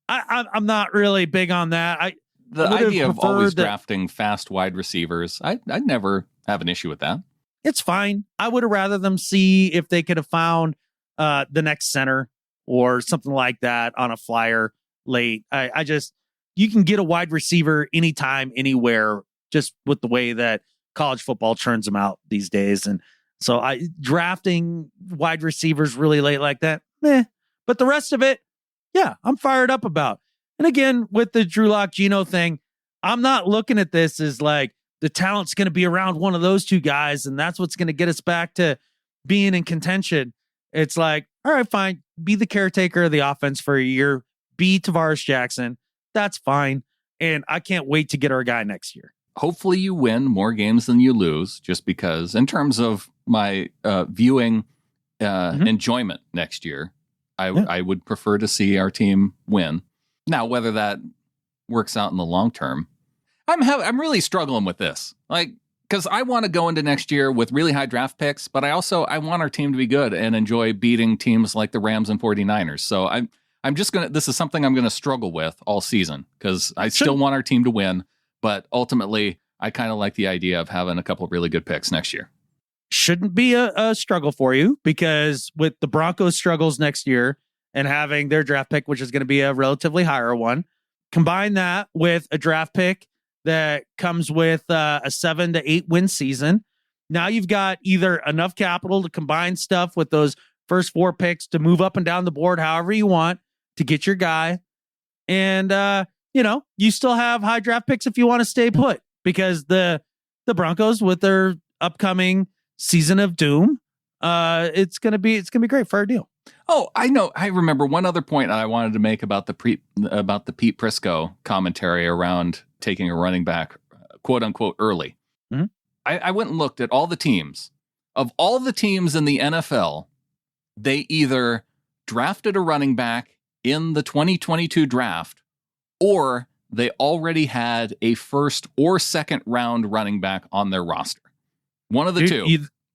I'm not really big on that. The idea of always drafting fast wide receivers, I'd never have an issue with that. It's fine. I would have rather them see if they could have found the next center or something like that on a flyer late. You can get a wide receiver anytime, anywhere, just with the way that college football churns them out these days. And so drafting wide receivers really late like that, but the rest of it, I'm fired up about. And again, with the Drew Lock Gino thing, I'm not looking at this as like the talent's going to be around one of those two guys, and that's what's going to get us back to being in contention. It's like, all right, fine, be the caretaker of the offense for a year, be Tavares Jackson. That's fine. And I can't wait to get our guy next year. Hopefully you win more games than you lose, just because in terms of my viewing enjoyment next year, I would prefer to see our team win. Now, whether that works out in the long term, I'm really struggling with this. Like, because I want to go into next year with really high draft picks, but I want our team to be good and enjoy beating teams like the Rams and 49ers. So this is something I'm going to struggle with all season, because I still want our team to win, but ultimately I kind of like the idea of having a couple of really good picks next year. Shouldn't be a struggle for you, because with the Broncos struggles next year and having their draft pick, which is going to be a relatively higher one, combine that with a draft pick that comes with a 7 to 8 win season. Now you've got either enough capital to combine stuff with those first 4 picks to move up and down the board however you want to get your guy. And, you still have high draft picks if you want to stay put, because the Broncos with their upcoming season of doom, it's gonna be great for our deal. Oh, I know. I remember one other point I wanted to make about the Pete Prisco commentary around taking a running back, quote unquote, early. Mm-hmm. I went and looked at all the teams. Of all the teams in the NFL, they either drafted a running back in the 2022 draft, or they already had a first or second round running back on their roster. One of the two.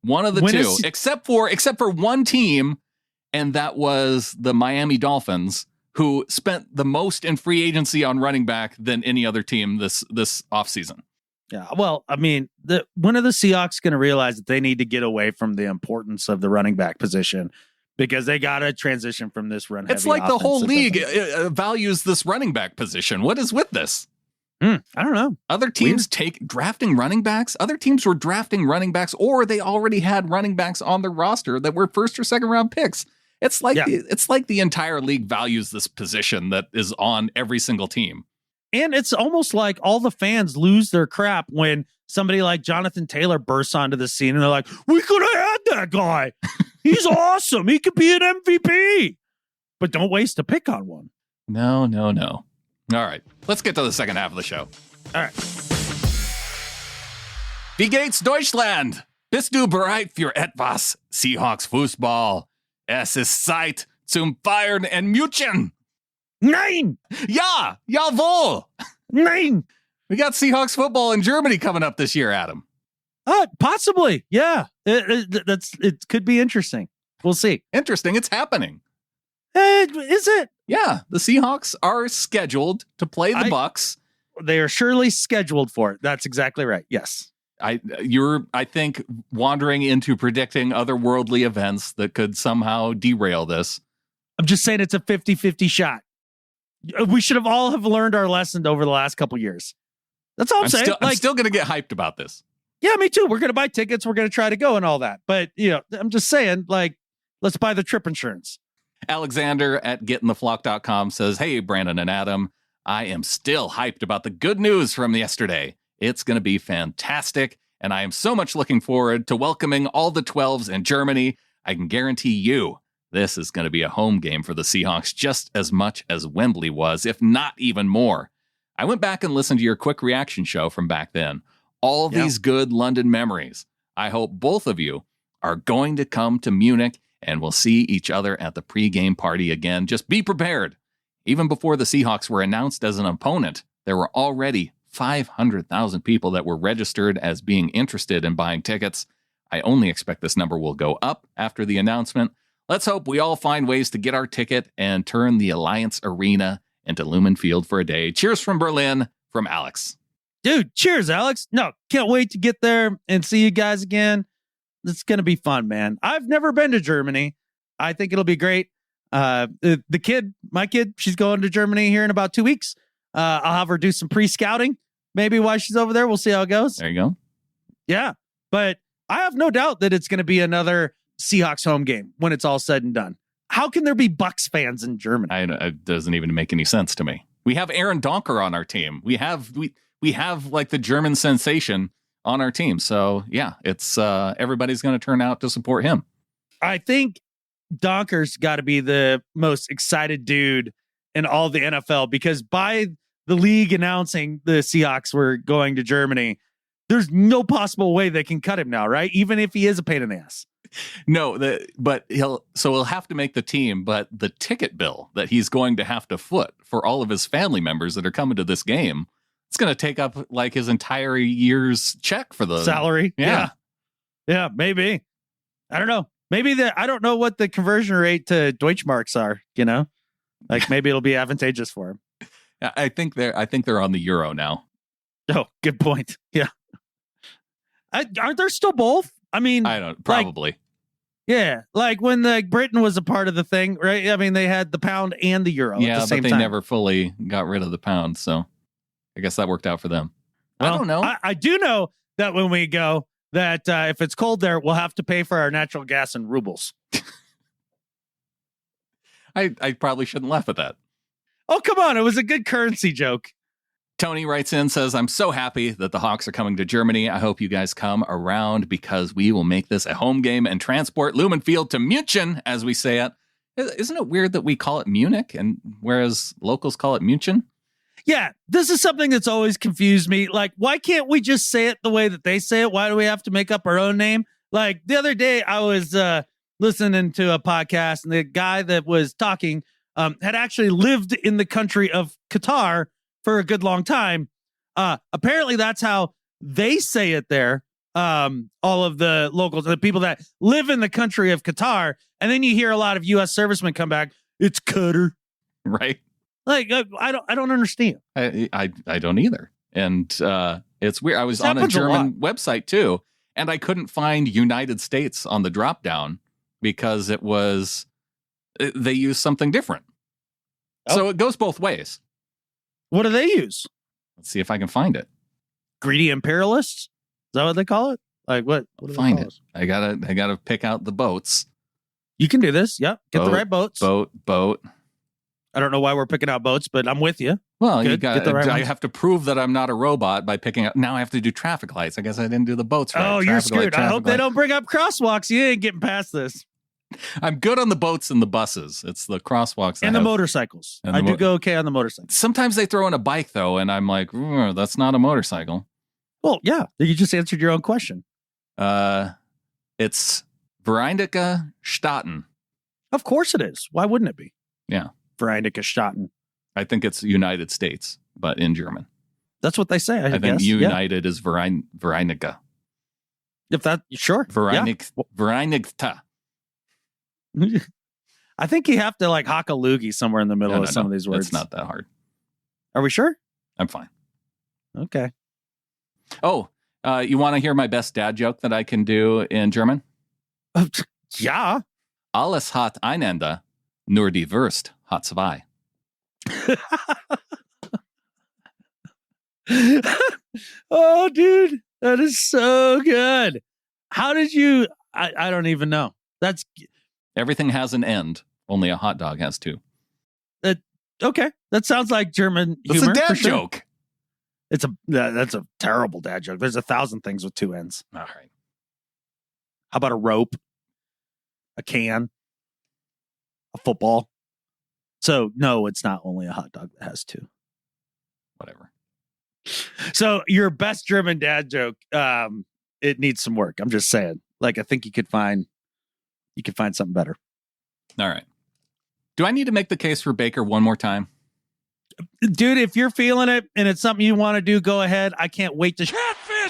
One of the two. Except for one team, and that was the Miami Dolphins, who spent the most in free agency on running back than any other team this offseason. Yeah, well, I mean, when are the Seahawks going to realize that they need to get away from the importance of the running back position, because they got to transition from this run heavy? It's like the whole league values this running back position. What is with this? I don't know. Other teams drafting running backs. Other teams were drafting running backs, or they already had running backs on their roster that were first or second round picks. It's like the entire league values this position that is on every single team. And it's almost like all the fans lose their crap when somebody like Jonathan Taylor bursts onto the scene and they're like, we could have had that guy. He's awesome. He could be an MVP. But don't waste a pick on one. No. All right. Let's get to the second half of the show. All right. Wie geht's Deutschland? Bist du bereit für etwas Seahawks Fußball? Es ist Zeit zum Feiern in München. Nine. Ja, jawohl. Nine. We got Seahawks football in Germany coming up this year, Adam. Possibly. Yeah. It could be interesting. We'll see. Interesting. It's happening. Is it? Yeah. The Seahawks are scheduled to play the Bucks. They are surely scheduled for it. That's exactly right. Yes. You're, I think, wandering into predicting otherworldly events that could somehow derail this. I'm just saying it's a 50-50 shot. We should all have learned our lesson over the last couple years. That's all I'm saying. I'm still going to get hyped about this. Yeah, me too. We're going to buy tickets. We're going to try to go and all that. But, I'm just saying, let's buy the trip insurance. Alexander at gettingtheflock.com says, hey, Brandon and Adam, I am still hyped about the good news from yesterday. It's going to be fantastic, and I am so much looking forward to welcoming all the 12s in Germany. I can guarantee you this is going to be a home game for the Seahawks just as much as Wembley was, if not even more. I went back and listened to your quick reaction show from back then. All these good London memories. I hope both of you are going to come to Munich and we'll see each other at the pregame party again. Just be prepared. Even before the Seahawks were announced as an opponent, there were already 500,000 people that were registered as being interested in buying tickets. I only expect this number will go up after the announcement. Let's hope we all find ways to get our ticket and turn the Alliance Arena into Lumen Field for a day. Cheers from Berlin, from Alex. Dude, cheers, Alex. No, can't wait to get there and see you guys again. It's going to be fun, man. I've never been to Germany. I think it'll be great. My kid, she's going to Germany here in about 2 weeks. I'll have her do some pre-scouting, maybe while she's over there. We'll see how it goes. There you go. Yeah, but I have no doubt that it's going to be another Seahawks home game when it's all said and done. How can there be Bucks fans in Germany? It doesn't even make any sense to me. We have Aaron Donker on our team. We have like the German sensation on our team. So yeah, it's everybody's going to turn out to support him. I think Donker's got to be the most excited dude in all the NFL, because by the league announcing the Seahawks were going to Germany, there's no possible way they can cut him now, right? Even if he is a pain in the ass. No, but he'll have to make the team, but the ticket bill that he's going to have to foot for all of his family members that are coming to this game, it's going to take up like his entire year's check for the salary. Yeah, maybe. I don't know. Maybe I don't know what the conversion rate to Deutschmarks are, like maybe it'll be advantageous for him. I think they're on the euro now. Oh, good point. Yeah. Aren't there still both? I mean, I don't probably. Like when Britain was a part of the thing, right? I mean, they had the pound and the euro at the same but they time. never fully got rid of the pound, so I guess that worked out for them. Well, I don't know. I do know that when we go, that if it's cold there, we'll have to pay for our natural gas in rubles. I probably shouldn't laugh at that. Oh, come on. It was a good currency joke. Tony writes in, says, I'm so happy that the Hawks are coming to Germany. I hope you guys come around because we will make this a home game and transport Lumen Field to München, as we say it. Isn't it weird that we call it Munich, and whereas locals call it München? Yeah, this is something that's always confused me. Like, why can't we just say it the way that they say it? Why do we have to make up our own name? Like, the other day, I was listening to a podcast, and the guy that was talking had actually lived in the country of Qatar for a good long time. Apparently, that's how they say it there. All of the locals, the people that live in the country of Qatar, and then you hear a lot of U.S. servicemen come back. It's Qatar, right? Like I don't understand. I don't either, and it's weird. I was on a German website too, and I couldn't find United States on the drop down because they use something different. Oh. So it goes both ways. What do they use? Let's see if I can find it. Greedy imperialists? Is that what they call it? Like what do find they it? I gotta pick out the boats. You can do this. Yep. Get the right boats. Boat. I don't know why we're picking out boats, but I'm with you. Well, you got. I have to prove that I'm not a robot by picking up. Now I have to do traffic lights. I guess I didn't do the boats right. Oh, you're screwed. I hope they don't bring up crosswalks. You ain't getting past this. I'm good on the boats and the buses. It's the crosswalks and the motorcycles. I do go okay on the motorcycles. Sometimes they throw in a bike though, and I'm like, that's not a motorcycle. Well, yeah, you just answered your own question. It's Vereinigte Staaten. Of course it is. Why wouldn't it be? Yeah, Vereinigte Staaten. I think it's United States, but in German. That's what they say. I think guess. United is Vereinige. If that, sure. Vereinigta. I think you have to like hock a loogie somewhere in the middle of some of these words. It's not that hard. Are we sure? I'm fine. Okay. Oh, you want to hear my best dad joke that I can do in German? Yeah. Alles hat ein Ende, nur die Wurst hat zwei. Oh, dude, that is so good. How did you? I don't even know. That's everything has an end. Only a hot dog has two. Okay. That sounds like German That's humor. It's a dad sure. joke. That's a terrible dad joke. There's 1,000 things with two ends. All right. How about a rope, a can, a football? So no, it's not only a hot dog that has two. Whatever. So your best German dad joke, it needs some work. I'm just saying. Like, I think you could find something better. All right. Do I need to make the case for Baker one more time? Dude, if you're feeling it and it's something you want to do, go ahead. I can't wait to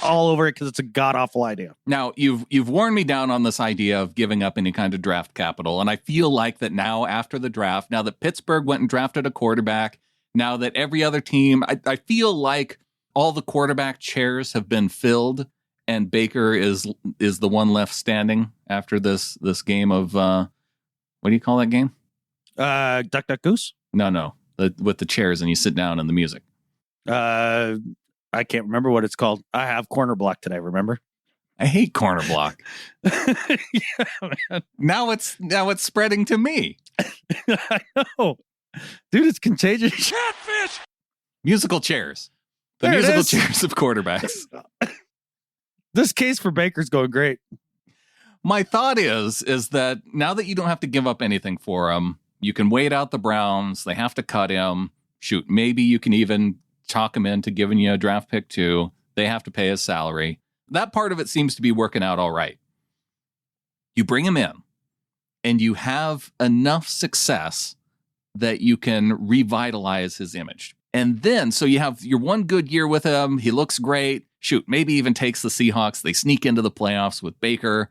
all over it because it's a god-awful idea. Now, you've worn me down on this idea of giving up any kind of draft capital, and I feel like that now after the draft, now that Pittsburgh went and drafted a quarterback, now that every other team, I feel like all the quarterback chairs have been filled, and Baker is the one left standing after this game of, what do you call that game? Duck, Duck, Goose? No. With the chairs and you sit down and the music. I can't remember what it's called. I have corner block today, remember? I hate corner block. Yeah, man. Now it's spreading to me. I know. Dude, it's contagious. Catfish! Musical chairs. The There it musical is. chairs of quarterbacks. This case for Baker's going great. My thought is that now that you don't have to give up anything for him, you can wait out the Browns. They have to cut him. Shoot, maybe you can even talk him into giving you a draft pick too. They have to pay his salary. That part of it seems to be working out all right. You bring him in, and you have enough success that you can revitalize his image. And then, so you have your one good year with him. He looks great. Shoot, maybe even takes the Seahawks. They sneak into the playoffs with Baker.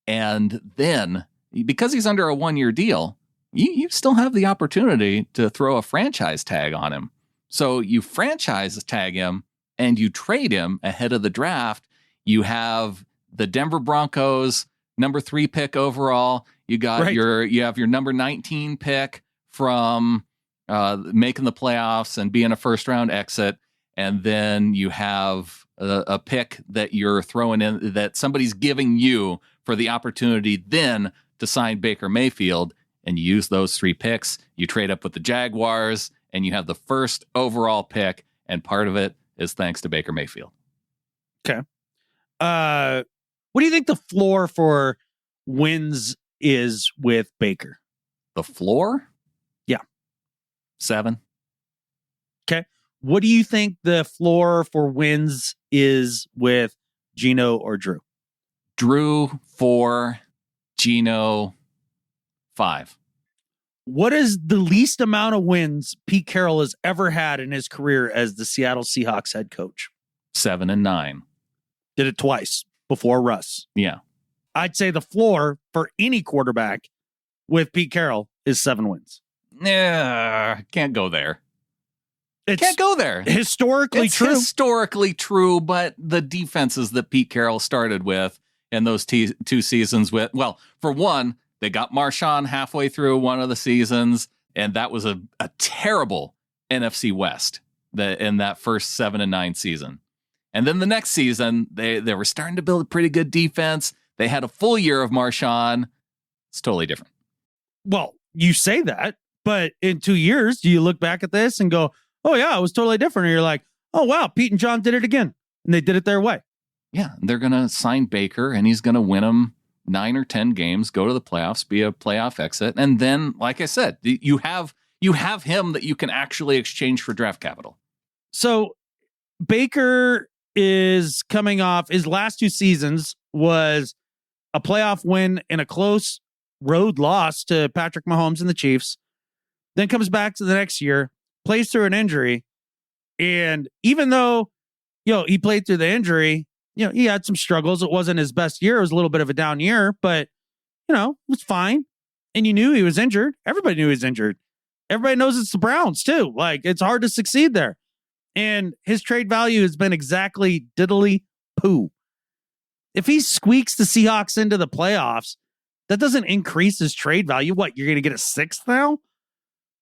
And then, because he's under a one-year deal, you still have the opportunity to throw a franchise tag on him. So you franchise tag him and you trade him ahead of the draft. You have the Denver Broncos, number 3 pick overall. You got you have your number 19 pick from making the playoffs and being a first round exit. And then you have a pick that you're throwing in that somebody's giving you for the opportunity then to sign Baker Mayfield. And you use those 3 picks, you trade up with the Jaguars, and you have the first overall pick, and part of it is thanks to Baker Mayfield. Okay. What do you think the floor for wins is with Baker? The floor? Yeah. 7. Okay. What do you think the floor for wins is with Geno or Drew? Drew 4, Geno 5. What is the least amount of wins Pete Carroll has ever had in his career as the Seattle Seahawks head coach? 7 and 9. Did it twice before Russ. Yeah. I'd say the floor for any quarterback with Pete Carroll is 7 wins. Can't go there. It's Can't go there. Historically It's true. historically true, but the defenses that Pete Carroll started with in those 2 seasons with, well, for one, they got Marshawn halfway through one of the seasons, and that was a terrible NFC West in that first 7 and 9 season. And then the next season, they were starting to build a pretty good defense. They had a full year of Marshawn. It's totally different. Well, you say that, but in 2 years, do you look back at this and go, oh, yeah, it was totally different? Or you're like, oh, wow, Pete and John did it again, and they did it their way. Yeah, they're going to sign Baker, and he's going to win them 9 or 10 games, go to the playoffs, be a playoff exit. And then, like I said, you have him that you can actually exchange for draft capital. So Baker is coming off his last 2 seasons was a playoff win and a close road loss to Patrick Mahomes and the Chiefs. Then comes back to the next year, plays through an injury. And even though, he played through the injury, he had some struggles. It wasn't his best year. It was a little bit of a down year, but, it was fine. And you knew he was injured. Everybody knew he was injured. Everybody knows it's the Browns too. Like, it's hard to succeed there. And his trade value has been exactly diddly poo. If he squeaks the Seahawks into the playoffs, that doesn't increase his trade value. What, you're going to get a 6th now?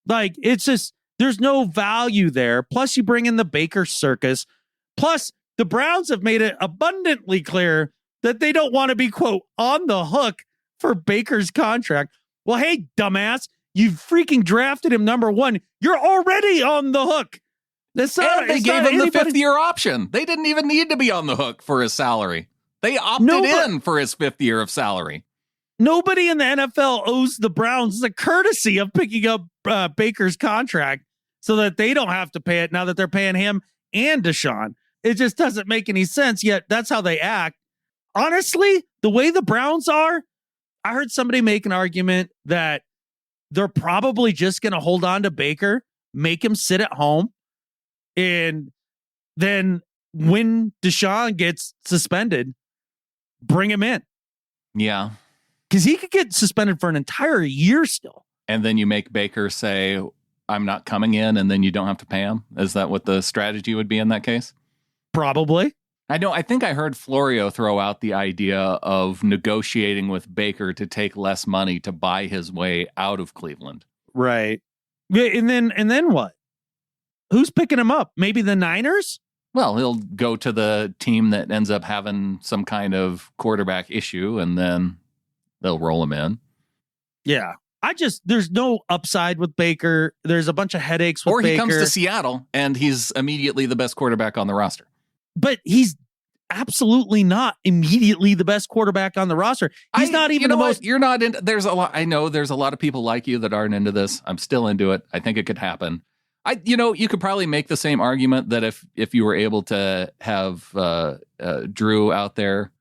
Like, it's just, there's no value there. Plus, you bring in the Baker circus. Plus, the Browns have made it abundantly clear that they don't want to be, quote, on the hook for Baker's contract. Well, hey, dumbass, you freaking drafted him number 1. You're already on the hook. They gave him the 5th-year option. They didn't even need to be on the hook for his salary. They opted in for his 5th year of salary. Nobody in the NFL owes the Browns the courtesy of picking up Baker's contract so that they don't have to pay it now that they're paying him and Deshaun. It just doesn't make any sense, yet that's how they act. Honestly, the way the Browns are, I heard somebody make an argument that they're probably just going to hold on to Baker, make him sit at home, and then when Deshaun gets suspended, bring him in. Yeah. Because he could get suspended for an entire year still. And then you make Baker say, I'm not coming in, and then you don't have to pay him? Is that what the strategy would be in that case? Probably. I think I heard Florio throw out the idea of negotiating with Baker to take less money to buy his way out of Cleveland. Right. And then what? Who's picking him up? Maybe the Niners? Well, he'll go to the team that ends up having some kind of quarterback issue, and then they'll roll him in. Yeah. There's no upside with Baker. There's a bunch of headaches with Baker. Or he comes to Seattle, and he's immediately the best quarterback on the roster. But he's absolutely not immediately the best quarterback on the roster. He's not even the most. You're not into. There's a lot. I know there's a lot of people like you that aren't into this. I'm still into it. I think it could happen. You could probably make the same argument that if you were able to have Drew out there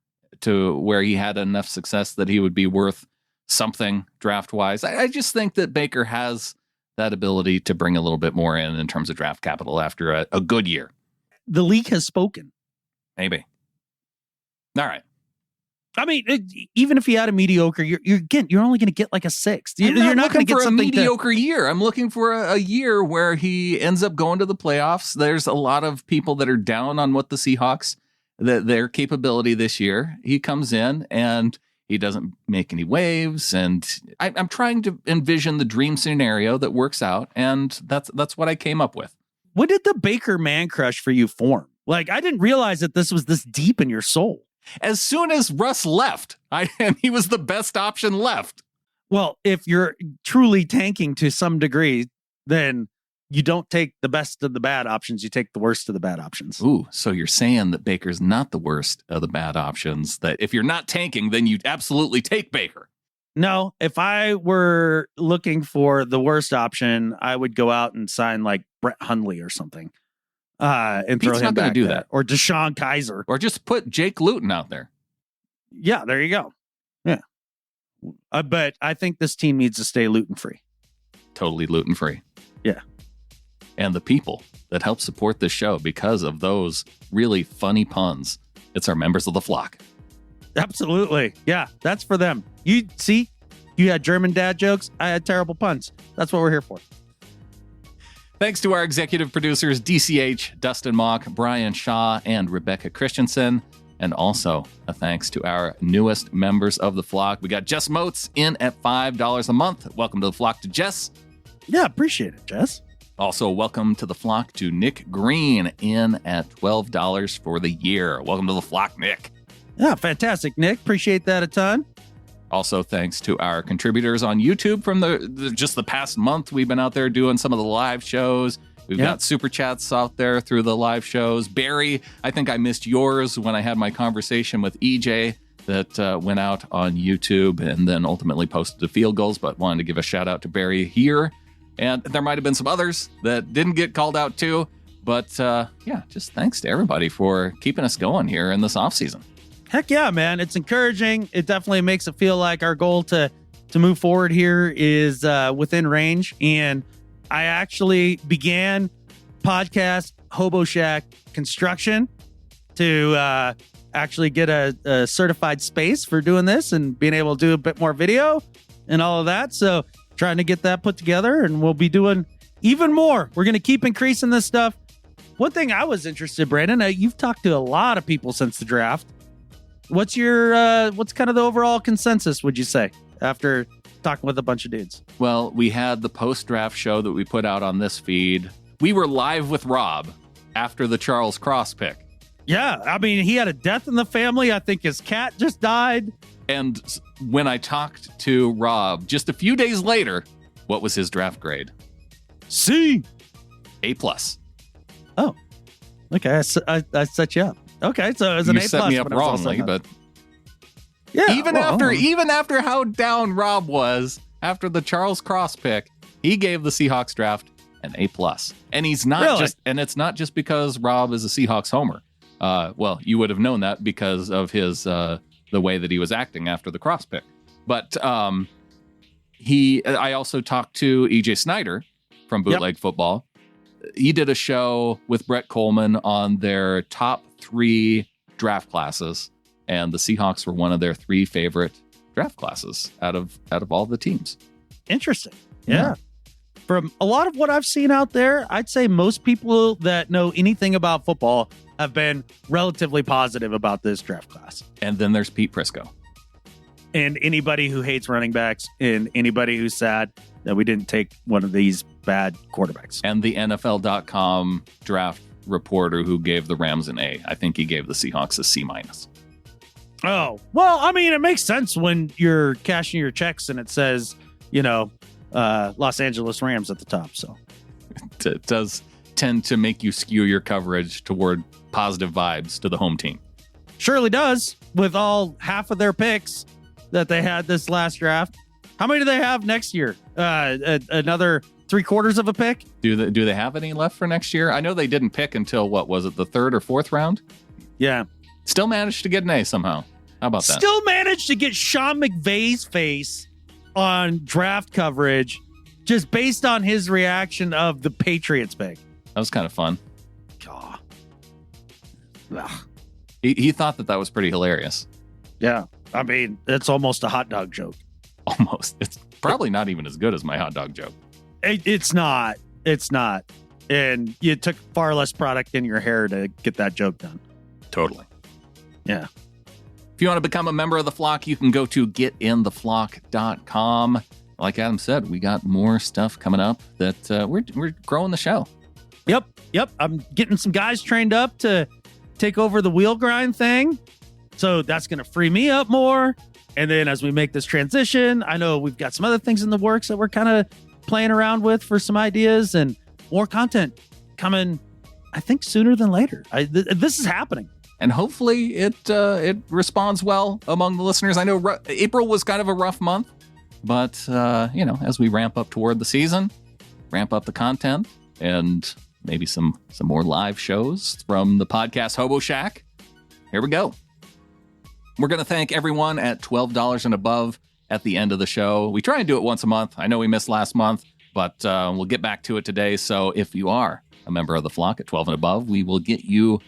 to where he had enough success that he would be worth something draft wise. I just think that Baker has that ability to bring a little bit more in terms of draft capital after a good year. The league has spoken. Maybe. All right. I mean, even if he had a mediocre year, you're only going to get like a 6th. You're not going to get something a mediocre year. I'm looking for a year where he ends up going to the playoffs. There's a lot of people that are down on what the Seahawks, their capability this year. He comes in and he doesn't make any waves, and I'm trying to envision the dream scenario that works out, and that's what I came up with. When did the Baker man crush for you form? Like, I didn't realize that this was this deep in your soul. As soon as Russ left, and he was the best option left. Well, if you're truly tanking to some degree, then you don't take the best of the bad options. You take the worst of the bad options. Ooh, so you're saying that Baker's not the worst of the bad options, that if you're not tanking, then you absolutely take Baker. No, if I were looking for the worst option, I would go out and sign like Brett Hundley or something. And Pete's throw him not going back to do there. that. Or Deshaun Kaiser. Or just put Jake Luton out there. Yeah, there you go. Yeah. But I think this team needs to stay Luton free. Totally Luton free. Yeah. And the people that help support this show because of those really funny puns, it's our members of the flock. Absolutely. Yeah, that's for them. You see, you had German dad jokes. I had terrible puns. That's what we're here for. Thanks to our executive producers, DCH, Dustin Mock, Brian Shaw, and Rebecca Christensen. And also a thanks to our newest members of the flock. We got Jess Moats in at $5 a month. Welcome to the flock to Jess. Yeah, appreciate it, Jess. Also, welcome to the flock to Nick Green in at $12 for the year. Welcome to the flock, Nick. Yeah, fantastic, Nick. Appreciate that a ton. Also, thanks to our contributors on YouTube from just the past month. We've been out there doing some of the live shows. We've got super chats out there through the live shows. Barry, I think I missed yours when I had my conversation with EJ that went out on YouTube and then ultimately posted the field goals, but wanted to give a shout out to Barry here. And there might have been some others that didn't get called out too. But yeah, just thanks to everybody for keeping us going here in this offseason. Heck yeah, man. It's encouraging. It definitely makes it feel like our goal to move forward here is within range. And I actually began podcast Hobo Shack construction to actually get a certified space for doing this and being able to do a bit more video and all of that. So trying to get that put together, and we'll be doing even more. We're going to keep increasing this stuff. One thing I was interested, Brandon, you've talked to a lot of people since the draft. What's kind of the overall consensus, would you say, after talking with a bunch of dudes? Well, we had the post-draft show that we put out on this feed. We were live with Rob after the Charles Cross pick. Yeah, I mean, he had a death in the family. I think his cat just died. And when I talked to Rob just a few days later, what was his draft grade? C. A+. Oh, okay. I set you up. Okay, so it was an You A+. set me up wrongly, but yeah, even after how down Rob was after the Charles Cross pick, he gave the Seahawks draft an A+. And he's not Really? and it's not just because Rob is a Seahawks homer. Well, you would have known that because of his the way that he was acting after the Cross pick. But I also talked to EJ Snyder from Bootleg Football. He did a show with Brett Coleman on their top 3 draft classes, and the Seahawks were one of their 3 favorite draft classes out of all the teams. Interesting. Yeah. From a lot of what I've seen out there, I'd say most people that know anything about football have been relatively positive about this draft class. And then there's Pete Prisco. And anybody who hates running backs and anybody who's sad that we didn't take one of these bad quarterbacks. And the NFL.com draft reporter who gave the Rams an A. I think he gave the Seahawks a C-. Oh, well, I mean, it makes sense when you're cashing your checks and it says, Los Angeles Rams at the top. So it does tend to make you skew your coverage toward positive vibes to the home team. Surely does, with all half of their picks that they had this last draft. How many do they have next year? Another 3/4 of a pick? Do they have any left for next year? I know they didn't pick until, what was it, the 3rd or 4th round? Yeah. Still managed to get an A somehow. How about that? Still managed to get Sean McVay's face on draft coverage just based on his reaction of the Patriots pick. That was kind of fun. God. He thought that was pretty hilarious. Yeah. I mean, it's almost a hot dog joke. Almost. It's probably not even as good as my hot dog joke. It's not. It's not. And you took far less product in your hair to get that joke done. Totally. Yeah. If you want to become a member of the flock, you can go to getintheflock.com. Like Adam said, we got more stuff coming up that we're growing the show. Yep. I'm getting some guys trained up to take over the wheel grind thing. So that's going to free me up more. And then as we make this transition, I know we've got some other things in the works that we're kind of playing around with for some ideas and more content coming, I think, sooner than later. This is happening. And hopefully it responds well among the listeners. I know April was kind of a rough month, but as we ramp up toward the season, ramp up the content, and maybe some more live shows from the podcast Hobo Shack. Here we go. We're going to thank everyone at $12 and above at the end of the show. We try and do it once a month. I know we missed last month, but we'll get back to it today. So if you are a member of the flock at 12 and above, we will get you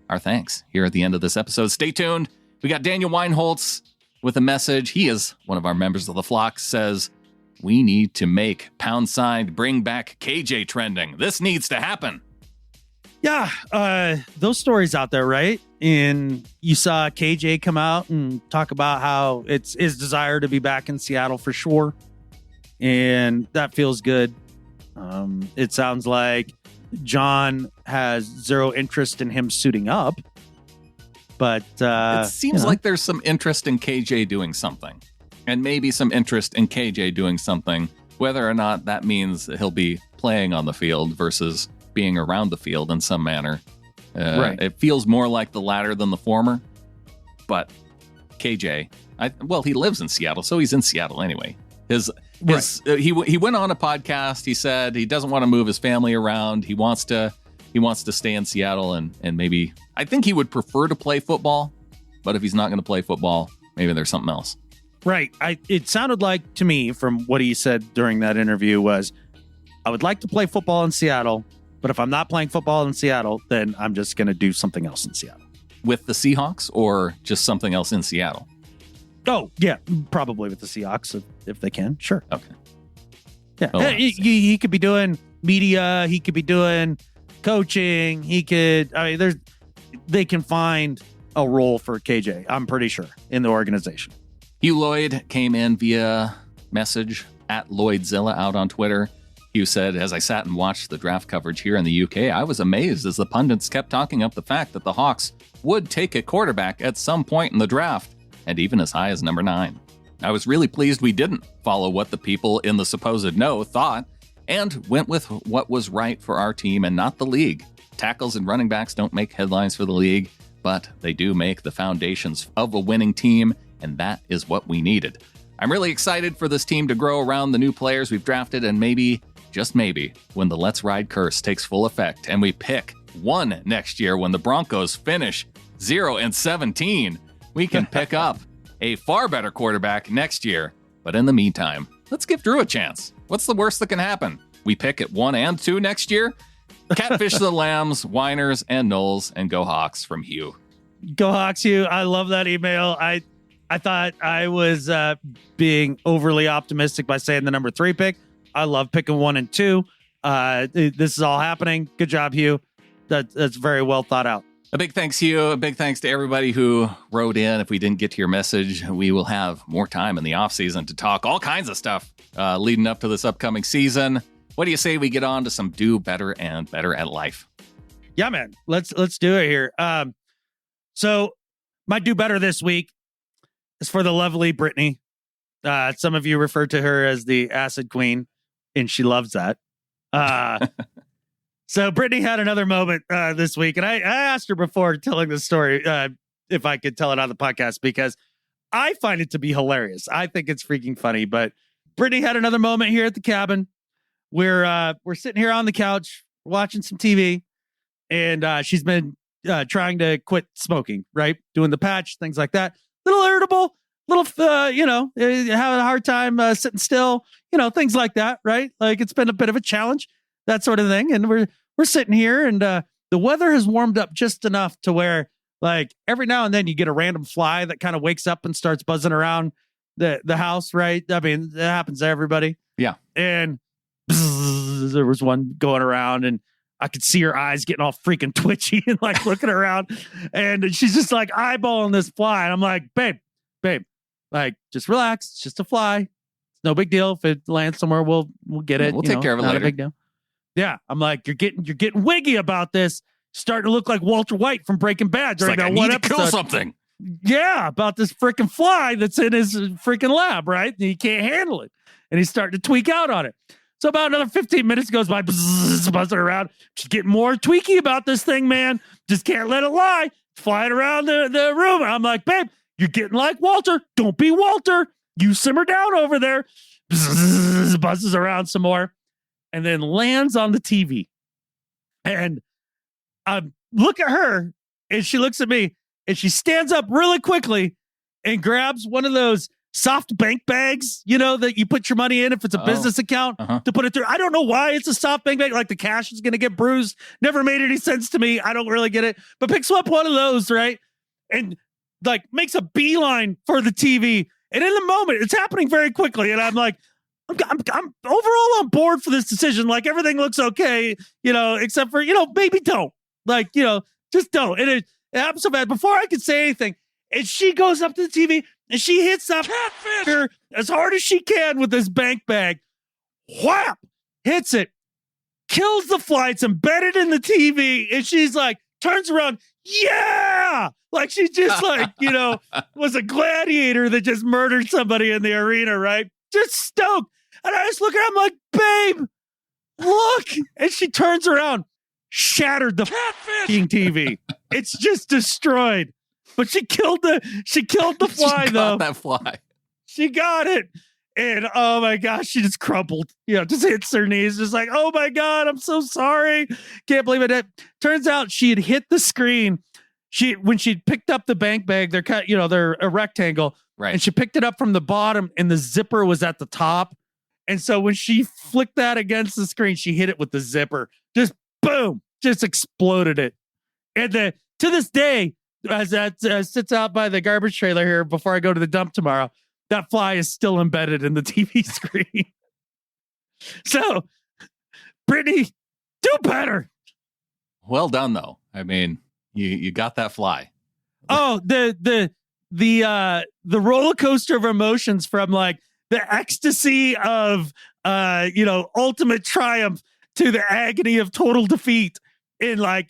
our thanks here at the end of this episode. Stay tuned. We got Daniel Weinholtz with a message. He is one of our members of the flock, says, we need to make # bring back KJ trending. This needs to happen. Yeah, those stories out there, right? And you saw KJ come out and talk about how it's his desire to be back in Seattle for sure. And that feels good. It sounds like John has zero interest in him suiting up. But it seems like there's some interest in KJ doing something. And maybe some interest in KJ doing something, whether or not that means that he'll be playing on the field versus being around the field in some manner. Right. It feels more like the latter than the former. But KJ, he lives in Seattle, so he's in Seattle anyway. He went on a podcast. He said he doesn't want to move his family around. He wants to stay in Seattle, and maybe I think he would prefer to play football. But if he's not going to play football, maybe there's something else. Right. It sounded like to me from what he said during that interview was, I would like to play football in Seattle, but if I'm not playing football in Seattle, then I'm just going to do something else in Seattle. With the Seahawks or just something else in Seattle? Oh, yeah, probably with the Seahawks if they can. Sure. Okay. Yeah. Oh, He could be doing media. He could be doing coaching. They can find a role for KJ, I'm pretty sure, in the organization. Hugh Lloyd came in via message at Lloydzilla out on Twitter. Hugh said, as I sat and watched the draft coverage here in the UK, I was amazed as the pundits kept talking up the fact that the Hawks would take a quarterback at some point in the draft, and even as high as number 9. I was really pleased we didn't follow what the people in the supposed know thought and went with what was right for our team and not the league. Tackles and running backs don't make headlines for the league, but they do make the foundations of a winning team, and that is what we needed. I'm really excited for this team to grow around the new players we've drafted, and maybe, just maybe, when the Let's Ride curse takes full effect and we pick 1 next year when the Broncos finish 0-17, we can pick up a far better quarterback next year. But in the meantime, let's give Drew a chance. What's the worst that can happen? We pick at 1 and 2 next year? Catfish the Lambs, Whiners, and Knowles, and go Hawks from Hugh. Go Hawks, Hugh. I love that email. I thought I was being overly optimistic by saying the number 3 pick. I love picking 1 and 2. This is all happening. Good job, Hugh. That's very well thought out. A big thanks, Hugh. A big thanks to everybody who wrote in. If we didn't get to your message, we will have more time in the offseason to talk all kinds of stuff leading up to this upcoming season. What do you say we get on to some do better and better at life? Yeah, man. Let's do it here. So my do better this week is for the lovely Brittany. Some of you refer to her as the acid queen, and she loves that. So Brittany had another moment this week, and I asked her before telling the story if I could tell it on the podcast because I find it to be hilarious. I think it's freaking funny. But Brittany had another moment here at the cabin. We're sitting here on the couch watching some TV, and she's been trying to quit smoking, right? Doing the patch, things like that. Little irritable, having a hard time sitting still, things like that, right? Like it's been a bit of a challenge, that sort of thing. And we're sitting here, and the weather has warmed up just enough to where, like, every now and then you get a random fly that kind of wakes up and starts buzzing around the house, right? I mean, that happens to everybody. Yeah. And there was one going around, and I could see her eyes getting all freaking twitchy and like looking around, and she's just like eyeballing this fly. And I'm like, babe, like, just relax. It's just a fly. It's no big deal. If it lands somewhere, we'll get it. We'll take care of it not later. A big deal. Yeah. I'm like, you're getting wiggy about this. Starting to look like Walter White from Breaking Bad during that one episode. I need to kill something. Yeah, about this freaking fly that's in his freaking lab, right? And he can't handle it. And he's starting to tweak out on it. So about another 15 minutes goes by, buzzing around. Just getting more tweaky about this thing, man. Just can't let it lie. It's flying around the room. I'm like, babe, you're getting like Walter. Don't be Walter. You simmer down over there. Buzzes around some more. And then lands on the TV. And I look at her, and she looks at me, and she stands up really quickly and grabs one of those soft bank bags, that you put your money in if it's a business account to put it through. I don't know why it's a soft bank bag. Like the cash is going to get bruised. Never made any sense to me. I don't really get it. But picks up one of those, right? And like makes a beeline for the TV. And in the moment, it's happening very quickly. And I'm like, I'm overall on board for this decision. Like everything looks okay, except for, maybe don't. Like, just don't. And it happens so bad. Before I could say anything, and she goes up to the TV and she hits up her as hard as she can with this bank bag. Whap! Hits it. Kills the fly. It's embedded in the TV. And she's like, turns around. Yeah! Like she just was a gladiator that just murdered somebody in the arena, right? Just stoked. And I just look at her. I'm like, babe, look. And she turns around. Shattered the fucking TV. It's just destroyed. But she killed the fly, she though. That fly. She got it. And oh my gosh, she just crumpled. Just hits her knees. Just like, oh my God, I'm so sorry. Can't believe it. Turns out she had hit the screen. When she picked up the bank bag, they're a rectangle. Right. And she picked it up from the bottom, and the zipper was at the top. And so when she flicked that against the screen, she hit it with the zipper. Just boom, just exploded it. And to this day, as that sits out by the garbage trailer here before I go to the dump tomorrow, that fly is still embedded in the TV screen. So, Brittany, do better. Well done, though. I mean, you got that fly. Oh, the roller coaster of emotions from like the ecstasy of ultimate triumph to the agony of total defeat in like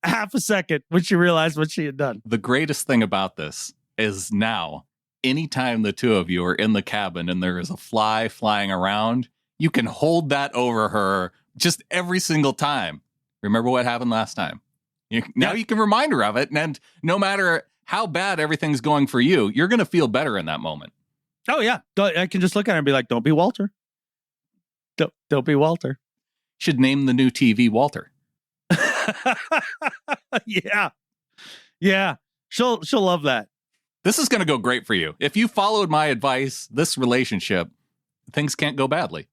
half a second when she realized what she had done. The greatest thing about this is now, anytime the two of you are in the cabin and there is a fly flying around, you can hold that over her just every single time. Remember what happened last time? Now you can remind her of it, and no matter how bad everything's going for you, you're going to feel better in that moment. Oh, yeah. I can just look at her and be like, don't be Walter. Don't be Walter. Should name the new TV Walter. Yeah. Yeah. She'll love that. This is going to go great for you. If you followed my advice, this relationship, things can't go badly.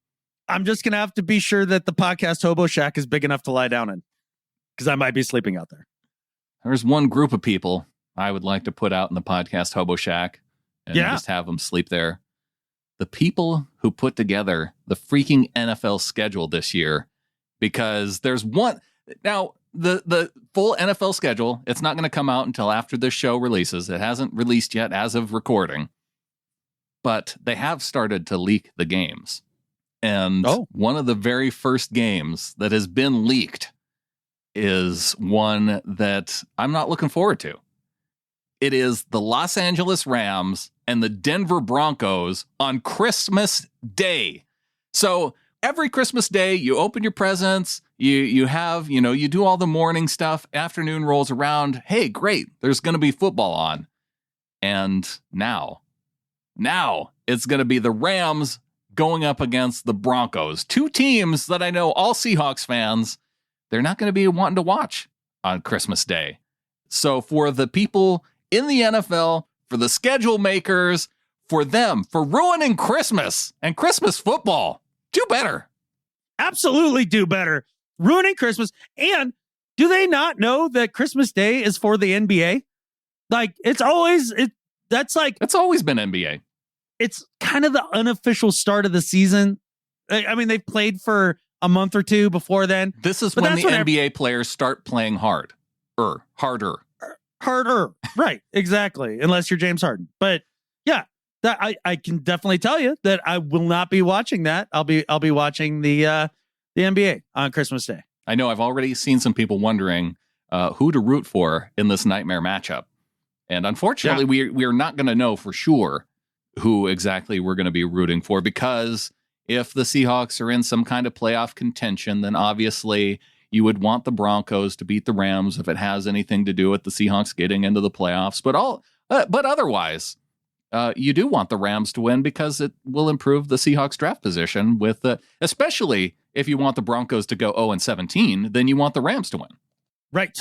I'm just going to have to be sure that the podcast Hobo Shack is big enough to lie down in, because I might be sleeping out there. There's one group of people I would like to put out in the podcast Hobo Shack and just have them sleep there. The people who put together the freaking NFL schedule this year, because there's one. Now, the full NFL schedule, it's not going to come out until after this show releases. It hasn't released yet as of recording, but they have started to leak the games. And one of the very first games that has been leaked is one that I'm not looking forward to. It is the Los Angeles Rams and the Denver Broncos on Christmas Day. So every Christmas Day, you open your presents, you have, you do all the morning stuff, afternoon rolls around. Hey, great, there's going to be football on. And now it's going to be the Rams going up against the Broncos. Two teams that I know all Seahawks fans, they're not going to be wanting to watch on Christmas Day. So for the people in the NFL, for the schedule makers, for them, for ruining Christmas and Christmas football, do better. Absolutely do better. Ruining Christmas. And do they not know that Christmas Day is for the NBA? Like, it's always been NBA. It's kind of the unofficial start of the season. I mean, they've played for a month or two before then. This is when the NBA players start playing harder. Right. Exactly. Unless you're James Harden. But yeah, that I can definitely tell you that I will not be watching that. I'll be watching the NBA on Christmas Day. I know I've already seen some people wondering who to root for in this nightmare matchup. And unfortunately, we are not going to know for sure who exactly we're going to be rooting for, because if the Seahawks are in some kind of playoff contention, then obviously you would want the Broncos to beat the Rams if it has anything to do with the Seahawks getting into the playoffs. But otherwise, you do want the Rams to win, because it will improve the Seahawks draft position especially if you want the Broncos to go 0-17, then you want the Rams to win. Right.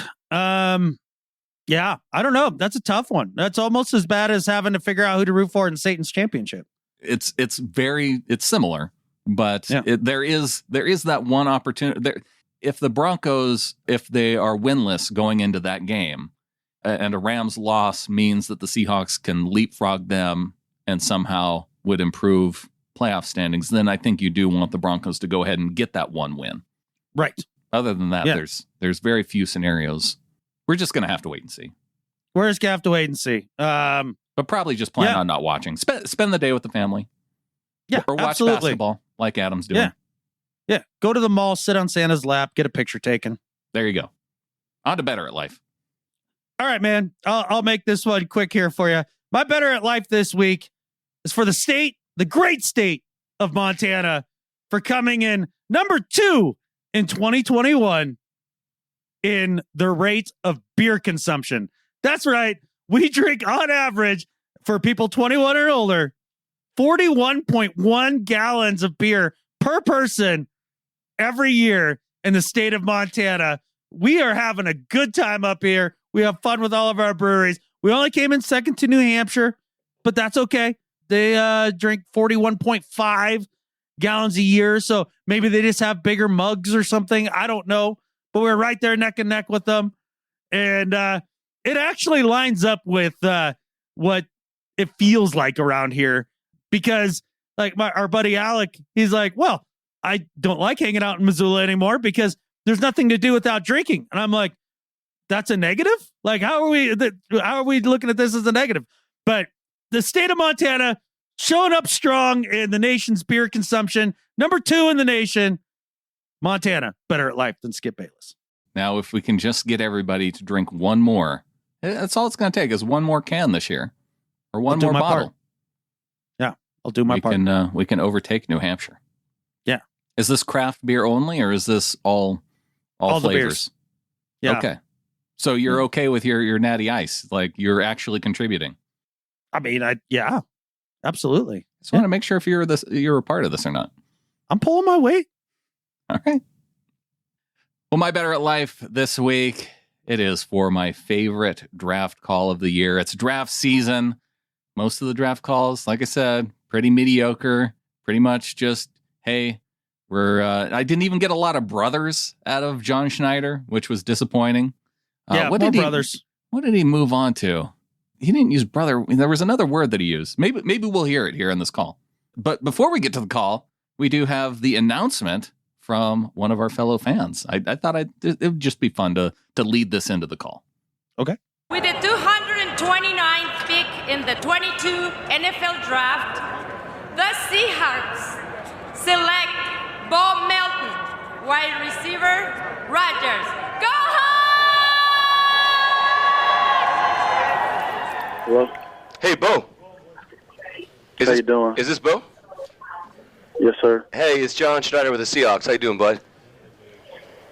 Yeah, I don't know. That's a tough one. That's almost as bad as having to figure out who to root for in Satan's championship. It's similar, but there is that one opportunity. If the Broncos, if they are winless going into that game, and a Rams loss means that the Seahawks can leapfrog them and somehow would improve playoff standings, then I think you do want the Broncos to go ahead and get that one win. Right. Other than that, there's very few scenarios. We're just going to have to wait and see. We're just going to have to wait and see. But probably just plan on not watching. Spend the day with the family. Yeah, or watch basketball like Adam's doing. Yeah. Go to the mall, sit on Santa's lap, get a picture taken. There you go. On to Better at Life. All right, man. I'll make this one quick here for you. My Better at Life this week is for the great state of Montana, for coming in number 2 in 2021 in the rate of beer consumption. That's right. We drink on average, for people 21 or older, 41.1 gallons of beer per person every year in the state of Montana. We are having a good time up here. We have fun with all of our breweries. We only came in second to New Hampshire, but that's okay. They drink 41.5 gallons a year. So maybe they just have bigger mugs or something. I don't know. But we're right there neck and neck with them. And it actually lines up with what it feels like around here. Because like our buddy Alec, he's like, well, I don't like hanging out in Missoula anymore because there's nothing to do without drinking. And I'm like, that's a negative? Like, how are we looking at this as a negative? But the state of Montana showing up strong in the nation's beer consumption. Number 2 in the nation. Montana, better at life than Skip Bayless. Now, if we can just get everybody to drink one more, that's all it's going to take is one more can this year or one more bottle. Part. Yeah, I'll do my part. We can overtake New Hampshire. Yeah. Is this craft beer only, or is this all flavors? The beers. Yeah. Okay. So you're okay with your Natty Ice? Like you're actually contributing? I mean, yeah, absolutely. Just want to make sure if you're a part of this or not. I'm pulling my weight. All right. Well, my better at life this week, it is for my favorite draft call of the year. It's draft season. Most of the draft calls, like I said, pretty mediocre. Pretty much just, hey, I didn't even get a lot of brothers out of John Schneider, which was disappointing. Yeah, what brothers? What did he move on to? He didn't use brother. There was another word that he used. Maybe we'll hear it here in this call. But before we get to the call, we do have the announcement from one of our fellow fans. I thought it would just be fun to lead this into the call. Okay. With the 229th pick in the 22 NFL Draft, the Seahawks select Bo Melton, wide receiver, Rodgers. Go Hawks! Hello? Hey, Bo. How you doing? Is this Bo? Yes, sir. Hey, it's John Schneider with the Seahawks. How you doing, bud?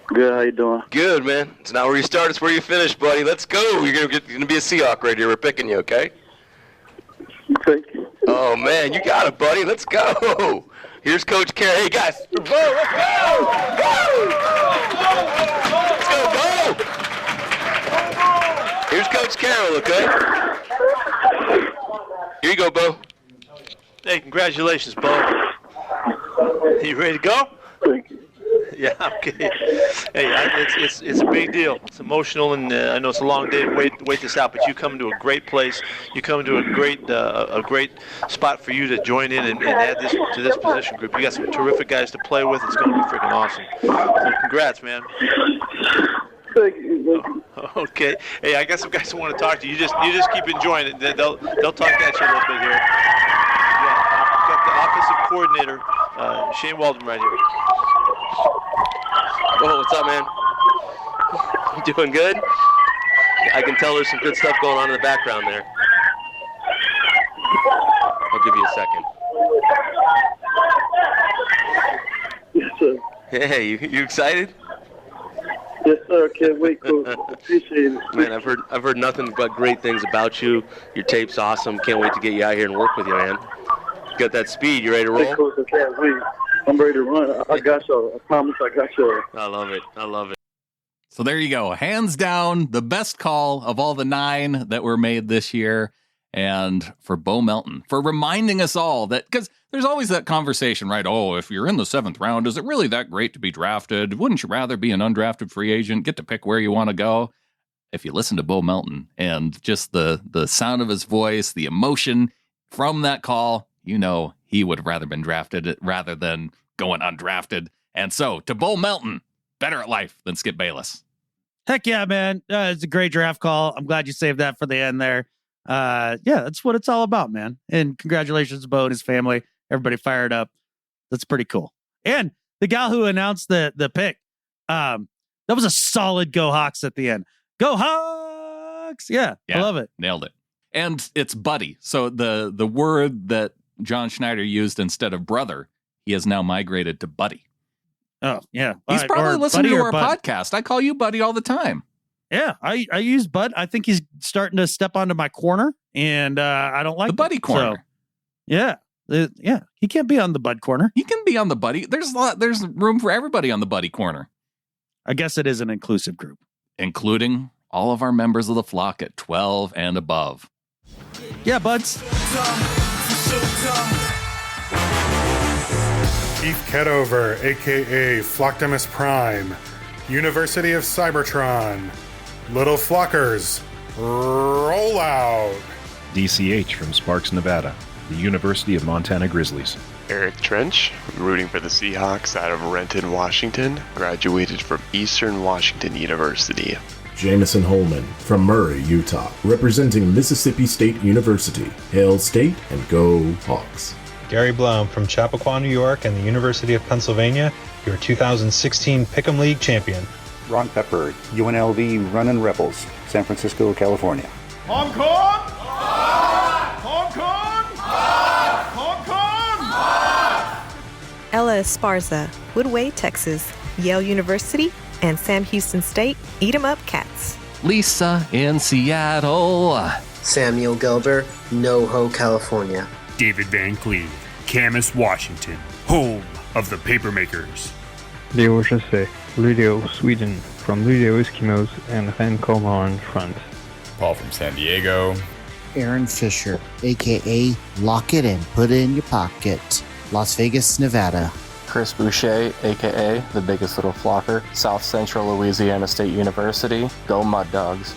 Good. How you doing? Good, man. It's not where you start, it's where you finish, buddy. Let's go. You're gonna be a Seahawk right here. We're picking you, okay? Thank you. Oh, man, you got it, buddy. Let's go. Here's Coach Carroll. Hey, guys. Bo, let's go. Let's go, Bo. Here's Coach Carroll, okay? Here you go, Bo. Hey, congratulations, Bo. You ready to go? Thank you. Yeah, okay. Hey, it's a big deal. It's emotional, and I know it's a long day to wait this out. But you come to a great place. You come to a great spot for you to join in and add this to this position group. You got some terrific guys to play with. It's going to be freaking awesome. So congrats, man. Thank you. Okay. Hey, I got some guys who want to talk to you. You just keep enjoying it. They'll talk at you a little bit here. Yeah, got the offensive coordinator, Shane Weldon, right here. Oh, what's up, man? You doing good? I can tell there's some good stuff going on in the background there. I'll give you a second. Yes, sir. Hey, you excited? Yes, sir. Can't wait, Coach. Appreciate it. Man, I've heard nothing but great things about you. Your tape's awesome. Can't wait to get you out here and work with you, man. You got that speed. You ready to roll? Hey, Coach, I can't wait. I'm ready to run. I got y'all. I promise I got y'all. I love it. I love it. So there you go. Hands down, the best call of all the 9 that were made this year. And for Bo Melton, for reminding us all that, because there's always that conversation, right? Oh, if you're in the 7th round, is it really that great to be drafted? Wouldn't you rather be an undrafted free agent, get to pick where you want to go? If you listen to Bo Melton and just the sound of his voice, the emotion from that call, you know he would have rather been drafted rather than going undrafted. And so to Bo Melton, better at life than Skip Bayless. Heck yeah, man. It's a great draft call. I'm glad you saved that for the end there. Yeah, that's what it's all about, man. And congratulations to Bo and his family. Everybody fired up. That's pretty cool. And the gal who announced the pick, that was a solid Go Hawks at the end. Go Hawks! Yeah, I love it. Nailed it. And it's buddy. So the word that John Schneider used instead of brother, he has now migrated to buddy. Oh, yeah. He's probably listening to our podcast. I call you buddy all the time. Yeah, I use Bud. I think he's starting to step onto my corner, and I don't like the buddy corner. So, yeah. Yeah, he can't be on the Bud corner. He can be on the buddy. There's room for everybody on the buddy corner. I guess it is an inclusive group. Including all of our members of the flock at 12 and above. Yeah, buds. Keith Kedover, a.k.a. Flocktimus Prime, University of Cybertron. Little Flockers, roll out. DCH from Sparks, Nevada, the University of Montana Grizzlies. Eric Trench, rooting for the Seahawks out of Renton, Washington, graduated from Eastern Washington University. Jameson Holman from Murray, Utah, representing Mississippi State University. Hail State and go Hawks. Gary Blum from Chappaqua, New York, and the University of Pennsylvania, your 2016 Pick'em League champion. Ron Pepper, UNLV Runnin' Rebels, San Francisco, California. Hong Kong! Hong Kong! Hong Kong! Ella Esparza, Woodway, Texas, Yale University, and Sam Houston State, Eat 'em Up Cats. Lisa in Seattle. Samuel Gelber, NoHo, California. David Van Cleve, Camas, Washington, home of the Papermakers. Leo Jesse, Luleå, Sweden, from Luleå Eskimos and Vancouver Front. Paul from San Diego. Aaron Fisher, a.k.a. Lock It and Put It in Your Pocket, Las Vegas, Nevada. Chris Boucher, a.k.a. the biggest little flocker, South Central Louisiana State University. Go Mud Dogs.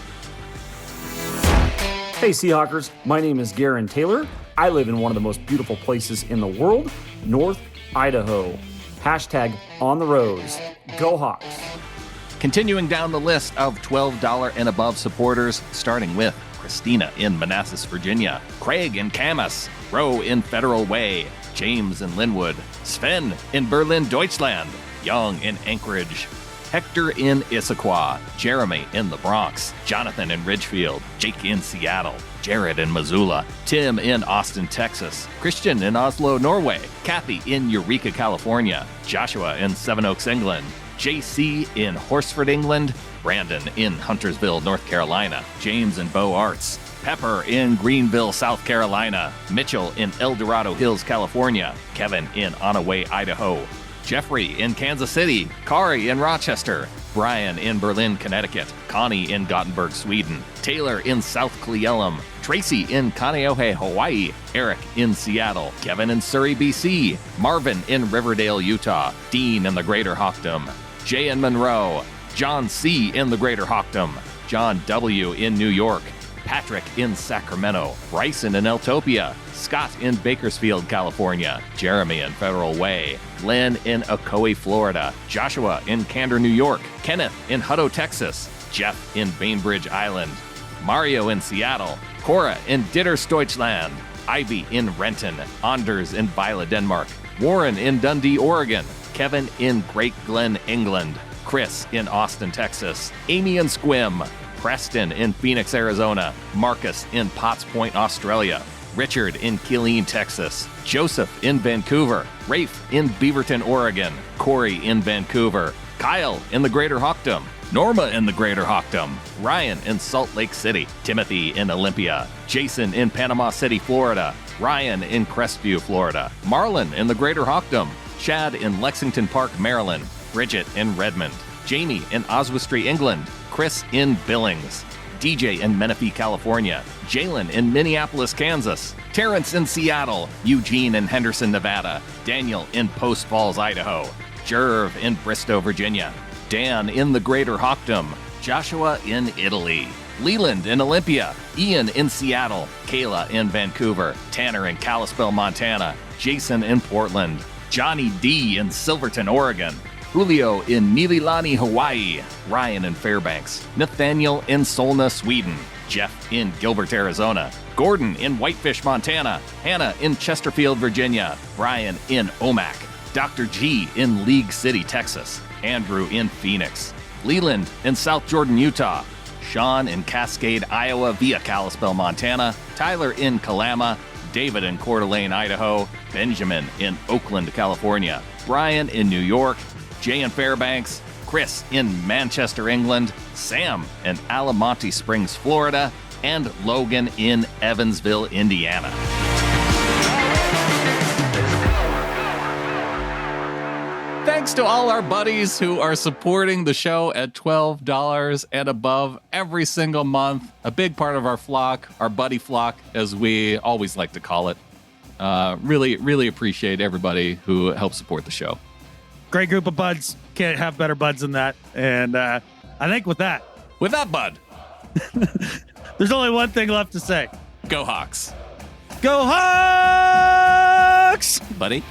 Hey Seahawkers, my name is Garen Taylor. I live in one of the most beautiful places in the world, North Idaho. Hashtag on the Rose. Go Hawks. Continuing down the list of $12 and above supporters, starting with Christina in Manassas, Virginia, Craig in Camas, Roe in Federal Way, James in Linwood, Sven in Berlin, Deutschland, Young in Anchorage, Hector in Issaquah, Jeremy in the Bronx, Jonathan in Ridgefield, Jake in Seattle, Jared in Missoula, Tim in Austin, Texas, Christian in Oslo, Norway, Kathy in Eureka, California, Joshua in Seven Oaks, England, JC in Horsford, England, Brandon in Huntersville, North Carolina, James in Beaux Arts, Pepper in Greenville, South Carolina, Mitchell in El Dorado Hills, California, Kevin in Onaway, Idaho, Jeffrey in Kansas City, Kari in Rochester, Brian in Berlin, Connecticut, Connie in Gothenburg, Sweden, Taylor in South Cle Elum, Tracy in Kaneohe, Hawaii, Eric in Seattle, Kevin in Surrey, BC, Marvin in Riverdale, Utah, Dean in the Greater Hawkdom, Jay in Monroe, John C. in the Greater Hawkdom, John W. in New York, Patrick in Sacramento, Bryson in Eltopia, Scott in Bakersfield, California, Jeremy in Federal Way, Glenn in Ocoee, Florida, Joshua in Candor, New York, Kenneth in Hutto, Texas, Jeff in Bainbridge Island, Mario in Seattle, Cora in Ditterstoichland, Ivy in Renton, Anders in Bila, Denmark, Warren in Dundee, Oregon, Kevin in Great Glen, England, Chris in Austin, Texas, Amy in Squim, Preston in Phoenix, Arizona, Marcus in Potts Point, Australia, Richard in Killeen, Texas, Joseph in Vancouver, Rafe in Beaverton, Oregon, Corey in Vancouver, Kyle in the Greater Hawkdom, Norma in the Greater Hawkdom, Ryan in Salt Lake City, Timothy in Olympia, Jason in Panama City, Florida, Ryan in Crestview, Florida, Marlon in the Greater Hawkdom, Chad in Lexington Park, Maryland, Bridget in Redmond, Jamie in Oswestry, England, Chris in Billings, DJ in Menifee, California, Jalen in Minneapolis, Kansas, Terrence in Seattle, Eugene in Henderson, Nevada, Daniel in Post Falls, Idaho, Jerv in Bristow, Virginia, Dan in the Greater Hawkdom, Joshua in Italy, Leland in Olympia, Ian in Seattle, Kayla in Vancouver, Tanner in Kalispell, Montana, Jason in Portland, Johnny D in Silverton, Oregon, Julio in Nililani, Hawaii, Ryan in Fairbanks, Nathaniel in Solna, Sweden, Jeff in Gilbert, Arizona, Gordon in Whitefish, Montana, Hannah in Chesterfield, Virginia, Brian in Omak, Dr. G in League City, Texas, Andrew in Phoenix, Leland in South Jordan, Utah, Sean in Cascade, Iowa via Kalispell, Montana, Tyler in Kalama, David in Coeur d'Alene, Idaho, Benjamin in Oakland, California, Brian in New York, Jay in Fairbanks, Chris in Manchester, England, Sam in Alamonte Springs, Florida, and Logan in Evansville, Indiana. Thanks to all our buddies who are supporting the show at $12 and above every single month. A big part of our flock, our buddy flock, as we always like to call it. Really, really appreciate everybody who helps support the show. Great group of buds. Can't have better buds than that. And I think with that, bud, there's only one thing left to say. Go Hawks. Go Hawks! Buddy.